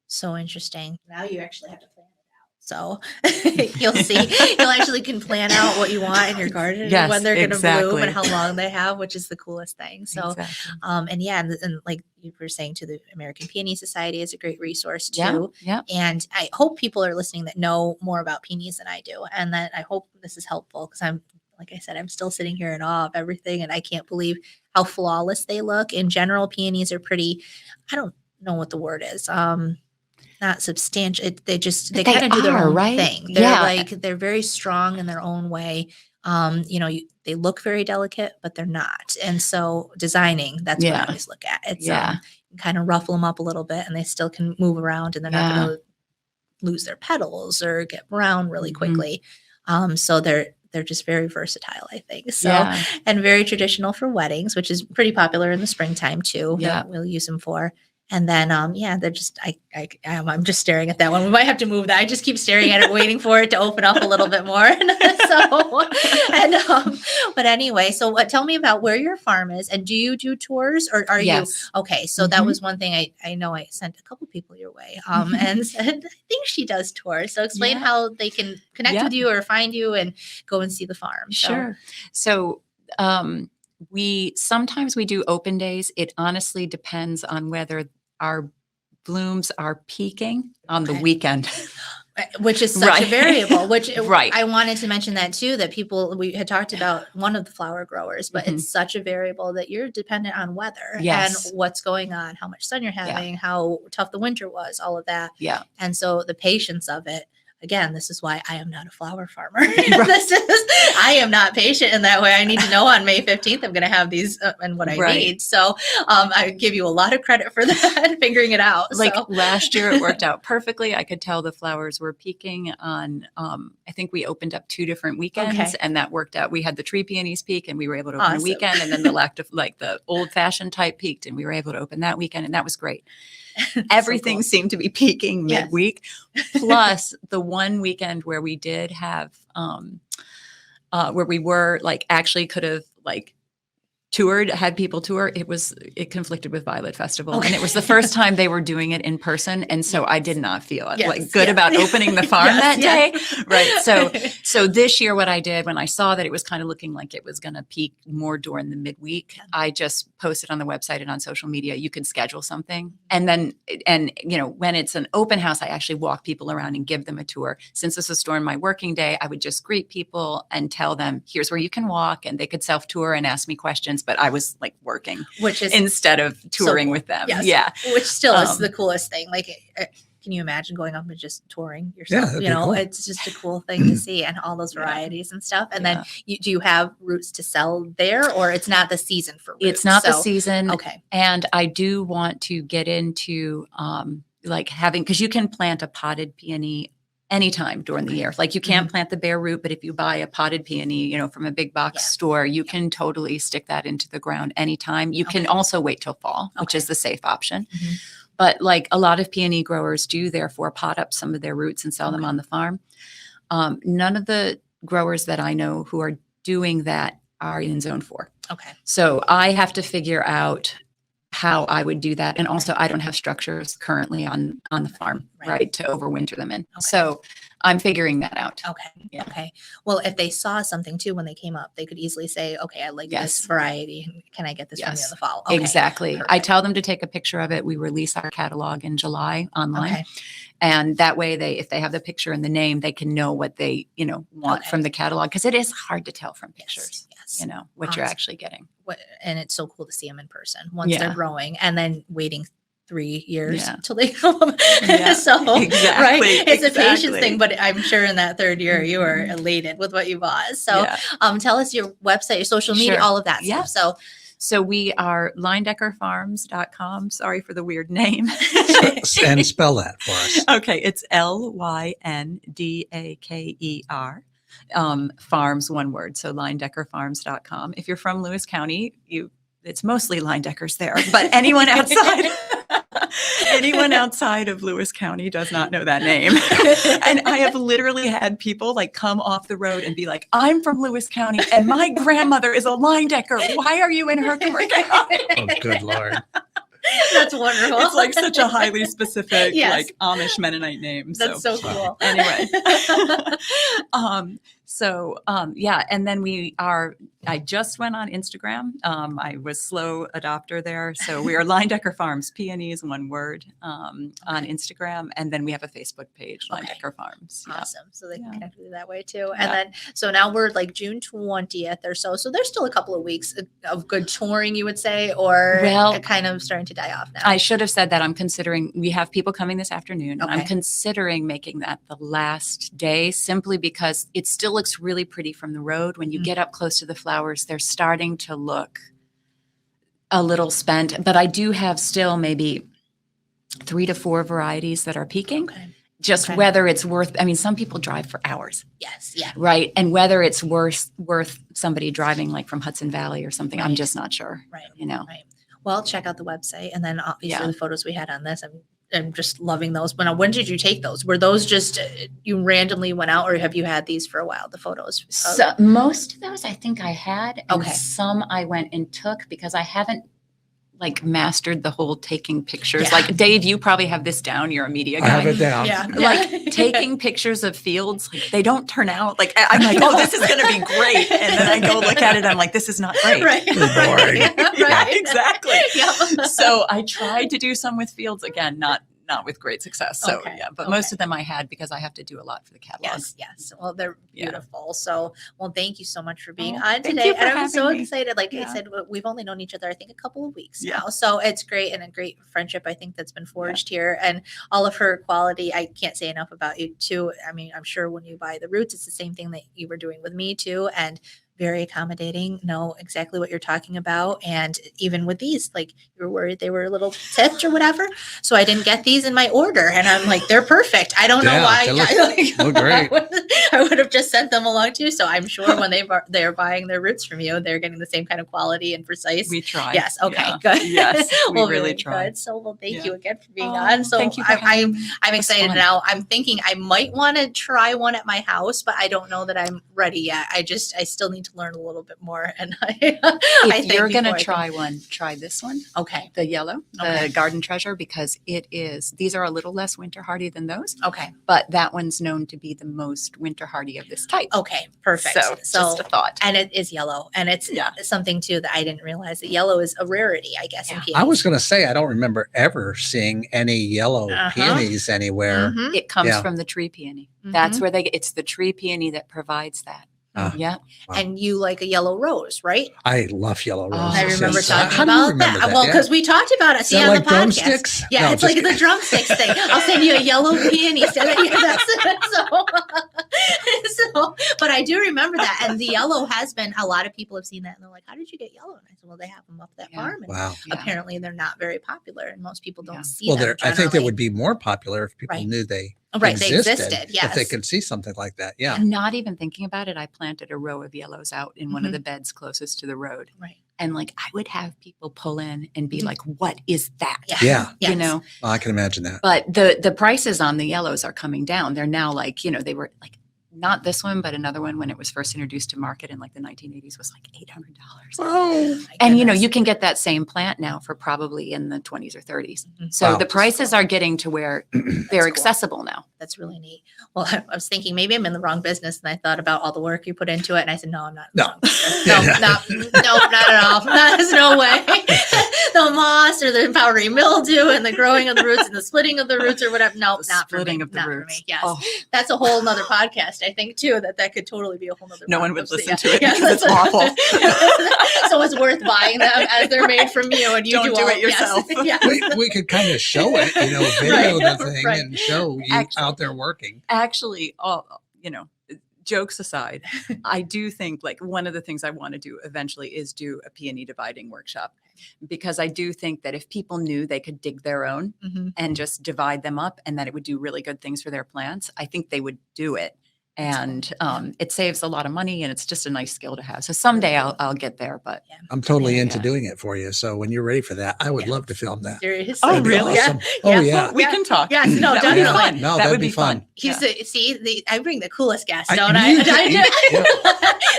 S1: So interesting. Now you actually have to plan it out. So you'll see, you'll actually can plan out what you want in your garden and when they're going to bloom and how long they have, which is the coolest thing. So, and like you were saying too, the American Peony Society is a great resource too.
S3: Yeah.
S1: And I hope people are listening that know more about peonies than I do. And that I hope this is helpful because like I said, I'm still sitting here in awe of everything. And I can't believe how flawless they look. In general, peonies are pretty, I don't know what the word is. Not substantial. They kind of do their own thing. They're very strong in their own way. They look very delicate, but they're not. And so designing, that's what I always look at. It's you kind of ruffle them up a little bit and they still can move around and they're not going to lose their petals or get brown really quickly. So they're just very versatile, I think. So, and very traditional for weddings, which is pretty popular in the springtime too.
S3: Yeah.
S1: We'll use them for. And then, they're just, I'm just staring at that one. We might have to move that. I just keep staring at it, waiting for it to open up a little bit more. But anyway, so tell me about where your farm is and do you do tours or are you? Okay. So that was one thing I know I sent a couple people your way, and said, I think she does tours. So explain how they can connect with you or find you and go and see the farm.
S3: Sure. So, sometimes we do open days. It honestly depends on whether our blooms are peaking on the weekend.
S1: Which is such a variable,
S3: Right.
S1: I wanted to mention that too, that we had talked about one of the flower growers, but it's such a variable that you're dependent on weather and what's going on, how much sun you're having, how tough the winter was, all of that.
S3: Yeah.
S1: And so the patience of it, again, this is why I am not a flower farmer. I am not patient in that way. I need to know on May 15th, I'm going to have these and what I need. So I give you a lot of credit for that, figuring it out.
S3: Last year, it worked out perfectly. I could tell the flowers were peaking on, I think we opened up 2 different weekends and that worked out. We had the tree peonies peak and we were able to open a weekend and then the old fashioned type peaked and we were able to open that weekend and that was great. Everything seemed to be peaking midweek. Plus the one weekend where we did have, where we were actually could have had people tour. It conflicted with Violet Festival. And it was the first time they were doing it in person. And so I did not feel good about opening the farm that day. Right. So this year, what I did when I saw that it was kind of looking like it was going to peak more during the midweek, I just posted on the website and on social media, you can schedule something. And then, when it's an open house, I actually walk people around and give them a tour. Since this was during my working day, I would just greet people and tell them, here's where you can walk. And they could self-tour and ask me questions. But I was working, which is instead of touring with them.
S1: Yes. Yeah. Which still is the coolest thing. Can you imagine going up and just touring yourself?
S2: Cool.
S1: It's just a cool thing to see and all those varieties and stuff. And then do you have roots to sell there or it's not the season for roots?
S3: It's not the season.
S1: Okay.
S3: And I do want to get into because you can plant a potted peony anytime during the year. You can't plant the bare root, but if you buy a potted peony, from a big box store, you can totally stick that into the ground anytime. You can also wait till fall, which is the safe option. But a lot of peony growers do therefore pot up some of their roots and sell them on the farm. None of the growers that I know who are doing that are in zone 4.
S1: Okay.
S3: So I have to figure out how I would do that. And also I don't have structures currently on the farm, right, to overwinter them in. Okay. So I'm figuring that out.
S1: Okay. Yeah. Okay. Well, if they saw something too, when they came up, they could easily say, okay, I like this variety. Can I get this from you in the fall? Okay.
S3: Exactly. Perfect. I tell them to take a picture of it. We release our catalog in July online. Okay. And that way if they have the picture and the name, they can know what they, want from the catalog. Cause it is hard to tell from pictures, what you're actually getting.
S1: And it's so cool to see them in person once they're growing and then waiting 3 years till they come. So, it's a patience thing, but I'm sure in that 3rd year you are elated with what you bought. So, tell us your website, your social media, all of that stuff.
S3: So we are lyndakerfarms.com. Sorry for the weird name.
S2: And spell that for us.
S3: Okay, it's Lyndaker. Farms, one word. So lyndakerfarms.com. If you're from Lewis County, it's mostly Lyndekers there, but anyone outside of Lewis County does not know that name. And I have literally had people like come off the road and be like, I'm from Lewis County and my grandmother is a Lyndaker. Why are you in her commercial?
S2: Oh, good Lord.
S1: That's wonderful.
S3: It's like such a highly specific,
S1: Yes.
S3: like Amish Mennonite name.
S1: That's so cool.
S3: Anyway. Yeah. And then I just went on Instagram. I was slow adopter there. So we are Lyndaker Farms, peonies, one word, on Instagram. And then we have a Facebook page, Lyndaker Farms. Yeah.
S1: Awesome. So they can connect with you that way too. And then, so now we're like June 20th or so. So there's still a couple of weeks of good touring, you would say, or kind of starting to die off now.
S3: I should have said that. We have people coming this afternoon. And I'm considering making that the last day simply because it still looks really pretty from the road. When you get up close to the flowers, they're starting to look a little spent, but I do have still maybe 3 to 4 varieties that are peaking. Just whether it's worth, some people drive for hours.
S1: Yes. Yeah.
S3: Right. And whether it's worth somebody driving like from Hudson Valley or something, I'm just not sure.
S1: Right.
S3: Right.
S1: Well, check out the website. And then obviously the photos we had on this, I'm just loving those. When did you take those? Were those just you randomly went out, or have you had these for a while, the photos?
S3: So most of those I think I had. And
S1: Okay.
S3: some I went and took because I haven't like mastered the whole taking pictures.
S1: Yeah.
S3: Like Dave, you probably have this down. You're a media guy.
S2: I have it down.
S1: Yeah.
S3: Like taking pictures of fields, like they don't turn out like I'm like, oh, this is going to be great. And then I go look at it. I'm like, this is not great.
S1: Right.
S2: Boring.
S3: Yeah, exactly.
S1: Yep.
S3: So I tried to do some with fields again, not with great success. So but most of them I had because I have to do a lot for the catalog.
S1: Yes. Well, they're beautiful. So, thank you so much for being on
S3: thank
S1: today.
S3: you for
S1: And I'm so
S3: having me.
S1: excited. Like I said, we've only known each other, I think, a couple of weeks now. So it's great, and a great friendship, I think, that's been forged here. And all of her quality, I can't say enough about you too. I'm sure when you buy the roots, it's the same thing that you were doing with me too. And very accommodating, know exactly what you're talking about. And even with these, like you were worried they were a little tipped or whatever. So I didn't get these in my order. And I'm like, they're perfect. I don't know why.
S2: Look great.
S1: I would have just sent them along too. So I'm sure when they're buying their roots from you, they're getting the same kind of quality and precise.
S3: We try.
S1: Yes. Okay.
S3: Yeah.
S1: Good.
S3: Yes. We
S1: Well,
S3: really
S1: very
S3: try.
S1: good. So thank you again for being on. So
S3: thank you for having me.
S1: I'm
S3: It was
S1: excited
S3: fun.
S1: now. I'm thinking I might want to try one at my house, but I don't know that I'm ready yet. I still need to learn a little bit more. And
S3: If you're going to try one, try this one.
S1: Okay.
S3: The yellow, the Garden Treasure, because these are a little less winter hardy than those,
S1: Okay.
S3: but that one's known to be the most winter hardy of this type.
S1: Okay. Perfect.
S3: So just a thought.
S1: And it is yellow, and it's something too that I didn't realize that yellow is a rarity, I guess. In
S2: I
S1: peonies.
S2: was going to say, I don't remember ever seeing any yellow peonies anywhere.
S1: Mhm.
S3: It comes
S2: Yeah.
S3: from the tree peony. That's where it's the tree peony that provides that. Yeah.
S2: Wow.
S1: And you like a yellow rose, right?
S2: I love yellow roses.
S1: I remember
S2: yes.
S1: talking
S2: How do you
S1: about
S2: remember
S1: that. Well, because we talked about it
S2: Is that
S1: on
S2: like
S1: the podcast.
S2: drumsticks?
S1: Yeah,
S2: No,
S1: it's
S2: just
S1: like the drumsticks thing. I'll send you a yellow peony. But I do remember that. And the yellow has been, a lot of people have seen that and they're like, how did you get yellow? And I said, well, they have them up that farm. And
S2: Wow.
S1: apparently they're not very popular and most people don't see
S2: Well,
S1: them.
S2: I think they
S1: generally.
S2: would be more popular if people
S1: Right.
S2: knew they
S1: Right, they
S2: existed.
S1: existed,
S2: If they
S1: yes.
S2: could see something like that. Yeah.
S3: And not even thinking about it, I planted a row of yellows out in one of the beds closest to the road.
S1: Right.
S3: And like I would have people pull in and be like, what is that?
S2: Yeah.
S1: Yes.
S3: You know,
S2: Well, I can imagine that.
S3: but the prices on the yellows are coming down. They're now like, they were like, not this one, but another one when it was first introduced to market in like the 1980s was like $800.
S2: Oh,
S3: And you can get that same plant now for probably in the 20s or 30s. So
S2: Wow.
S3: the prices are getting to where they're
S1: cool.
S3: accessible now.
S1: That's really neat. Well, I was thinking maybe I'm in the wrong business, and I thought about all the work you put into it, and I said, no, I'm not. In the
S2: No.
S1: wrong business. No, not at all. There's no way. The moss or the powdery mildew and the growing of the roots and the splitting of the roots or whatever. No,
S3: The
S1: not for me.
S3: splitting of the
S1: Not
S3: roots.
S1: for me. Yes,
S3: Oh.
S1: that's a whole nother podcast. I think too that could totally be a whole nother.
S3: No one would
S1: podcast.
S3: listen
S1: Yeah.
S3: to it
S1: Yeah,
S3: because it's
S1: that's-
S3: awful.
S1: So it's worth buying them as they're made from you, and you
S3: Don't do
S1: all,
S3: it yourself.
S1: Yes. Yes.
S2: we could kind of show it, video
S1: Right,
S2: the thing
S1: right.
S2: and show you
S3: Actually-
S2: out there working.
S3: Actually, jokes aside, I do think like one of the things I want to do eventually is do a peony dividing workshop, because I do think that if people knew they could dig their own and just divide them up and that it would do really good things for their plants, I think they would do it. And it saves a lot of money, and it's just a nice skill to have. So someday I'll get there, but
S2: I'm totally into doing it for you. So when you're ready for that, I would love to film that.
S1: Seriously.
S3: Oh, really?
S2: Awesome. Oh, yeah.
S3: we can talk.
S1: Yes, no,
S3: That would be
S1: definitely.
S3: fun.
S2: No,
S3: that
S2: that'd
S3: would
S2: be fun.
S1: He's I bring the coolest guests,
S2: I-
S1: don't I?
S2: you-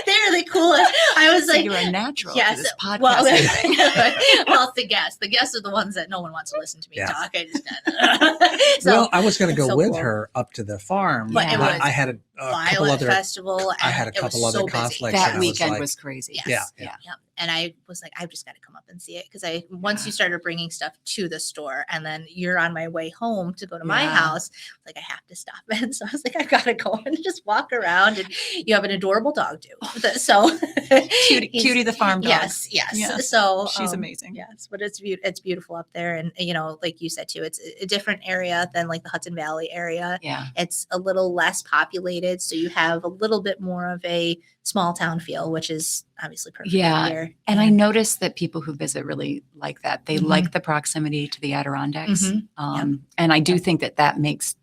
S1: They're the coolest. I was
S3: So
S1: like,
S3: you're a natural
S1: yes.
S3: to this podcast.
S1: Well,
S3: thing.
S1: well, it's the guests. The guests are the ones that no one wants to listen to me
S2: Yeah.
S1: talk. I just so,
S2: Well, I was going to
S1: it's
S2: go
S1: so
S2: with
S1: cool.
S2: her up to the farm.
S1: But it was
S2: I had a couple
S1: Violet
S2: other.
S1: Festival.
S2: I had a
S1: and it was
S2: couple other
S1: so busy.
S2: conflicts. and I
S3: That
S2: was
S3: weekend
S2: like-
S3: was crazy.
S1: Yes.
S2: Yeah.
S1: Yep. And I was like, I've just got to come up and see it, because once you started bringing stuff to the store, and then you're on my way home to go to my
S3: Yeah.
S1: house, like I have to stop in. So I was like, I gotta go and just walk around. And you have an adorable dog too. So
S3: Cutie the farm dog.
S1: Yes.
S3: Yeah.
S1: So
S3: She's amazing.
S1: Yes, but it's beautiful up there, and like you said too, it's a different area than like the Hudson Valley area.
S3: Yeah.
S1: It's a little less populated, so you have a little bit more of a small town feel, which is obviously perfect
S3: Yeah.
S1: here.
S3: And I noticed that people who visit really like that. They
S1: Mhm.
S3: like the proximity to the Adirondacks.
S1: Mhm.
S3: And I do think that makes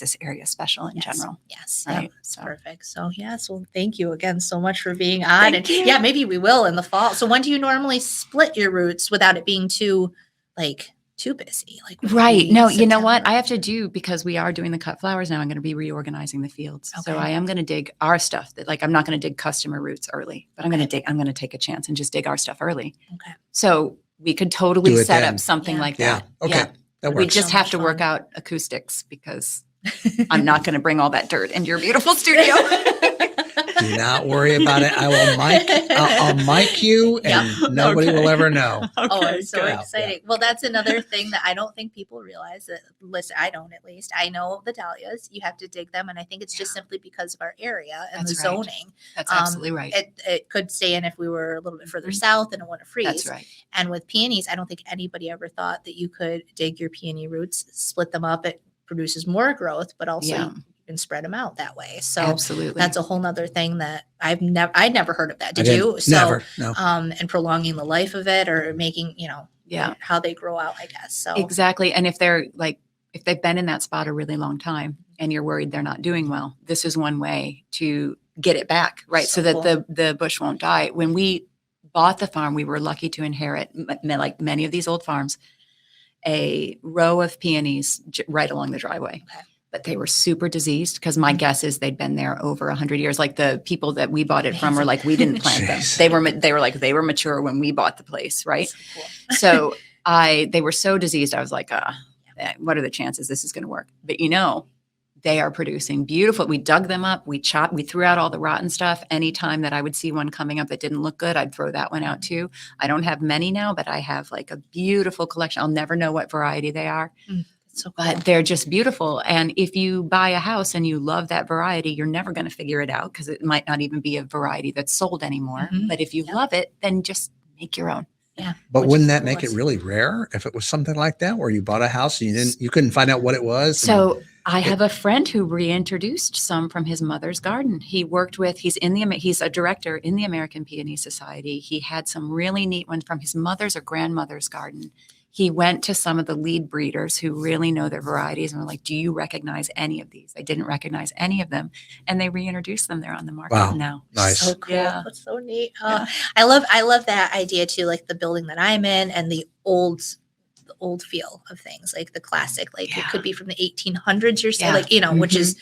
S3: this area special in
S1: Yes.
S3: general.
S1: Yes.
S3: Right.
S1: Yep.
S3: So
S1: Perfect. So yes, well, thank you again so much for being on.
S3: Thank
S1: And
S3: you.
S1: yeah, maybe we will in the fall. So when do you normally split your roots without it being too busy? Like would it
S3: right.
S1: be
S3: No, you know what?
S1: September?
S3: I have to do, because we are doing the cut flowers now. I'm going to be reorganizing the fields. So
S1: Okay.
S3: I am going to dig our stuff that, like, I'm not going to dig customer roots early, but I'm going to take a chance and just dig our stuff early.
S1: Okay.
S3: So we could totally
S2: Do it
S3: set
S2: then.
S3: up something
S1: Yeah.
S3: like
S2: Yeah.
S3: that.
S2: Okay.
S3: Yeah.
S2: That
S3: We
S2: works.
S3: just
S1: So
S3: have
S1: much
S3: to work
S1: fun.
S3: out acoustics, because I'm not going to bring all that dirt into your beautiful studio.
S2: Do not worry about it. I will I'll mic you, and
S1: Yep.
S2: nobody
S3: Okay.
S2: will ever know.
S1: Oh, it's so
S3: good.
S1: exciting. Well, that's another thing that I don't think people realize. That, listen, I don't, at least. I know the dahlias, you have to dig them. And I think it's just simply because of our area and
S3: That's
S1: the
S3: right.
S1: zoning.
S3: That's absolutely right.
S1: It could stay in if we were a little bit further
S3: Mhm.
S1: south and it wouldn't freeze.
S3: That's right.
S1: And with peonies, I don't think anybody ever thought that you could dig your peony roots, split them up. It produces more growth, but also
S3: Yeah.
S1: you can spread them out that way. So
S3: Absolutely.
S1: that's a whole nother thing that I'd never heard of that.
S2: I
S1: Did
S2: didn't-
S1: you? So,
S2: Never. No.
S1: and prolonging the life of it, or making,
S3: yeah.
S1: how they grow out, I guess. So
S3: Exactly. And if they've been in that spot a really long time and you're worried they're not doing well, this is one way to get it back, right? So,
S1: So
S3: that the bush won't die. When we bought the farm, we were lucky to inherit, like many of these old farms, a row of peonies right along the driveway.
S1: Okay.
S3: But they were super diseased, because my guess is they'd been there over 100 years. Like the people that we bought it from were like, we didn't plant them.
S2: Jeez.
S3: They were mature when we bought the place, right?
S1: so cool.
S3: So they were so diseased. I was like, what are the chances this is going to work? But they are producing beautiful. We dug them up. We chopped. We threw out all the rotten stuff. Anytime that I would see one coming up that didn't look good, I'd throw that one out too. I don't have many now, but I have like a beautiful collection. I'll never know what variety they are,
S1: So cool.
S3: but they're just beautiful. And if you buy a house and you love that variety, you're never going to figure it out, because it might not even be a variety that's sold anymore.
S1: Mhm.
S3: But if you
S1: Yep.
S3: love it, then just make your own.
S1: Yeah.
S2: But
S1: which
S2: wouldn't
S1: is
S2: that make it
S1: coolest.
S2: really rare if it was something like that, where you bought a house and you couldn't find out what it was?
S3: So I have a friend who reintroduced some from his mother's garden. He's a director in the American Peony Society. He had some really neat ones from his mother's or grandmother's garden. He went to some of the lead breeders who really know their varieties and were like, do you recognize any of these? I didn't recognize any of them. And they reintroduced them. They're on the market
S2: Wow.
S3: now.
S2: Nice.
S1: So cool.
S3: Yeah.
S1: That's so neat.
S3: Yeah.
S1: I love that idea too, like the building that I'm in and the old feel of things, like the classic, like it
S3: Yeah.
S1: could be from the 1800s or so,
S3: Yeah.
S1: like, which
S3: Mhm.
S1: is,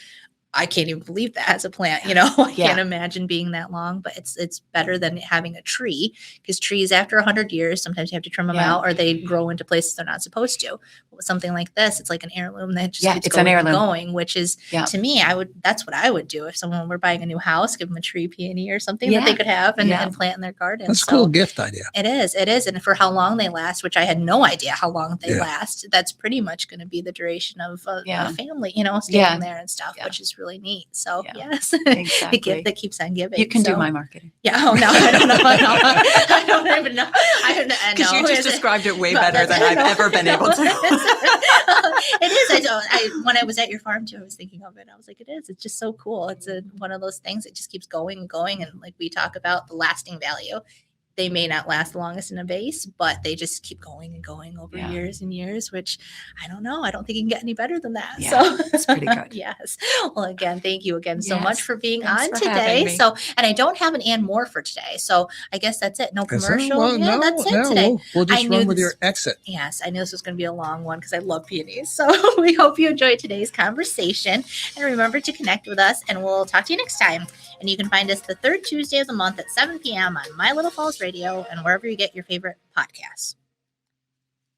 S1: I can't even believe that as a plant, I
S3: Yeah.
S1: can't imagine being that long, but it's better than having a tree, because trees after 100 years, sometimes you have to trim them
S3: Yeah.
S1: out, or they grow into places they're not supposed to. But with something like this, it's like an heirloom that just
S3: Yeah,
S1: keeps
S3: it's an
S1: going and
S3: heirloom.
S1: going, which is,
S3: Yeah.
S1: to me, that's what I would do if someone were buying a new house, give them a tree peony or something that they
S3: Yeah.
S1: could have and,
S3: Yeah.
S1: and plant in their garden.
S2: That's a
S1: So
S2: cool gift idea.
S1: it is. And for how long they last, which I had no idea how long they
S2: Yeah.
S1: last, that's pretty much going to be the duration of
S3: Yeah.
S1: a family, staying
S3: Yeah.
S1: there and stuff,
S3: Yeah.
S1: which is really neat. So
S3: Yeah,
S1: yes, the
S3: exactly.
S1: gift that keeps on giving.
S3: You can do
S1: So-
S3: my marketing.
S1: Yeah. Oh no, I don't know. I don't even know. I don't know.
S3: Because you just described it way better than
S1: I know.
S3: I've ever been able to.
S1: It is. When I was at your farm too, I was thinking of it. I was like, it is. It's just so cool. It's one of those things that just keeps going and going. And like we talk about the lasting value, they may not last the longest in a vase, but they just keep going and going over years and years, which I don't know. I don't think you can get any better than that.
S3: Yeah,
S1: so
S3: it's pretty good.
S1: Yes. Well, again, thank you again so much
S3: Yes,
S1: for being
S3: thanks
S1: on
S3: for having
S1: today.
S3: me.
S1: So, and I don't have an and more for today. So I guess that's it. No
S2: Is that-
S1: commercial.
S2: well,
S1: Yeah,
S2: no,
S1: that's it
S2: no,
S1: today.
S2: We'll just
S1: I
S2: run
S1: knew
S2: with
S1: this-
S2: your exit.
S1: Yes, I knew this was going to be a long one because I love peonies. So we hope you enjoyed today's conversation. And remember to connect with us, and we'll talk to you next time. And you can find us the third Tuesday of the month at 7 p.m. on My Little Falls Radio and wherever you get your favorite podcasts.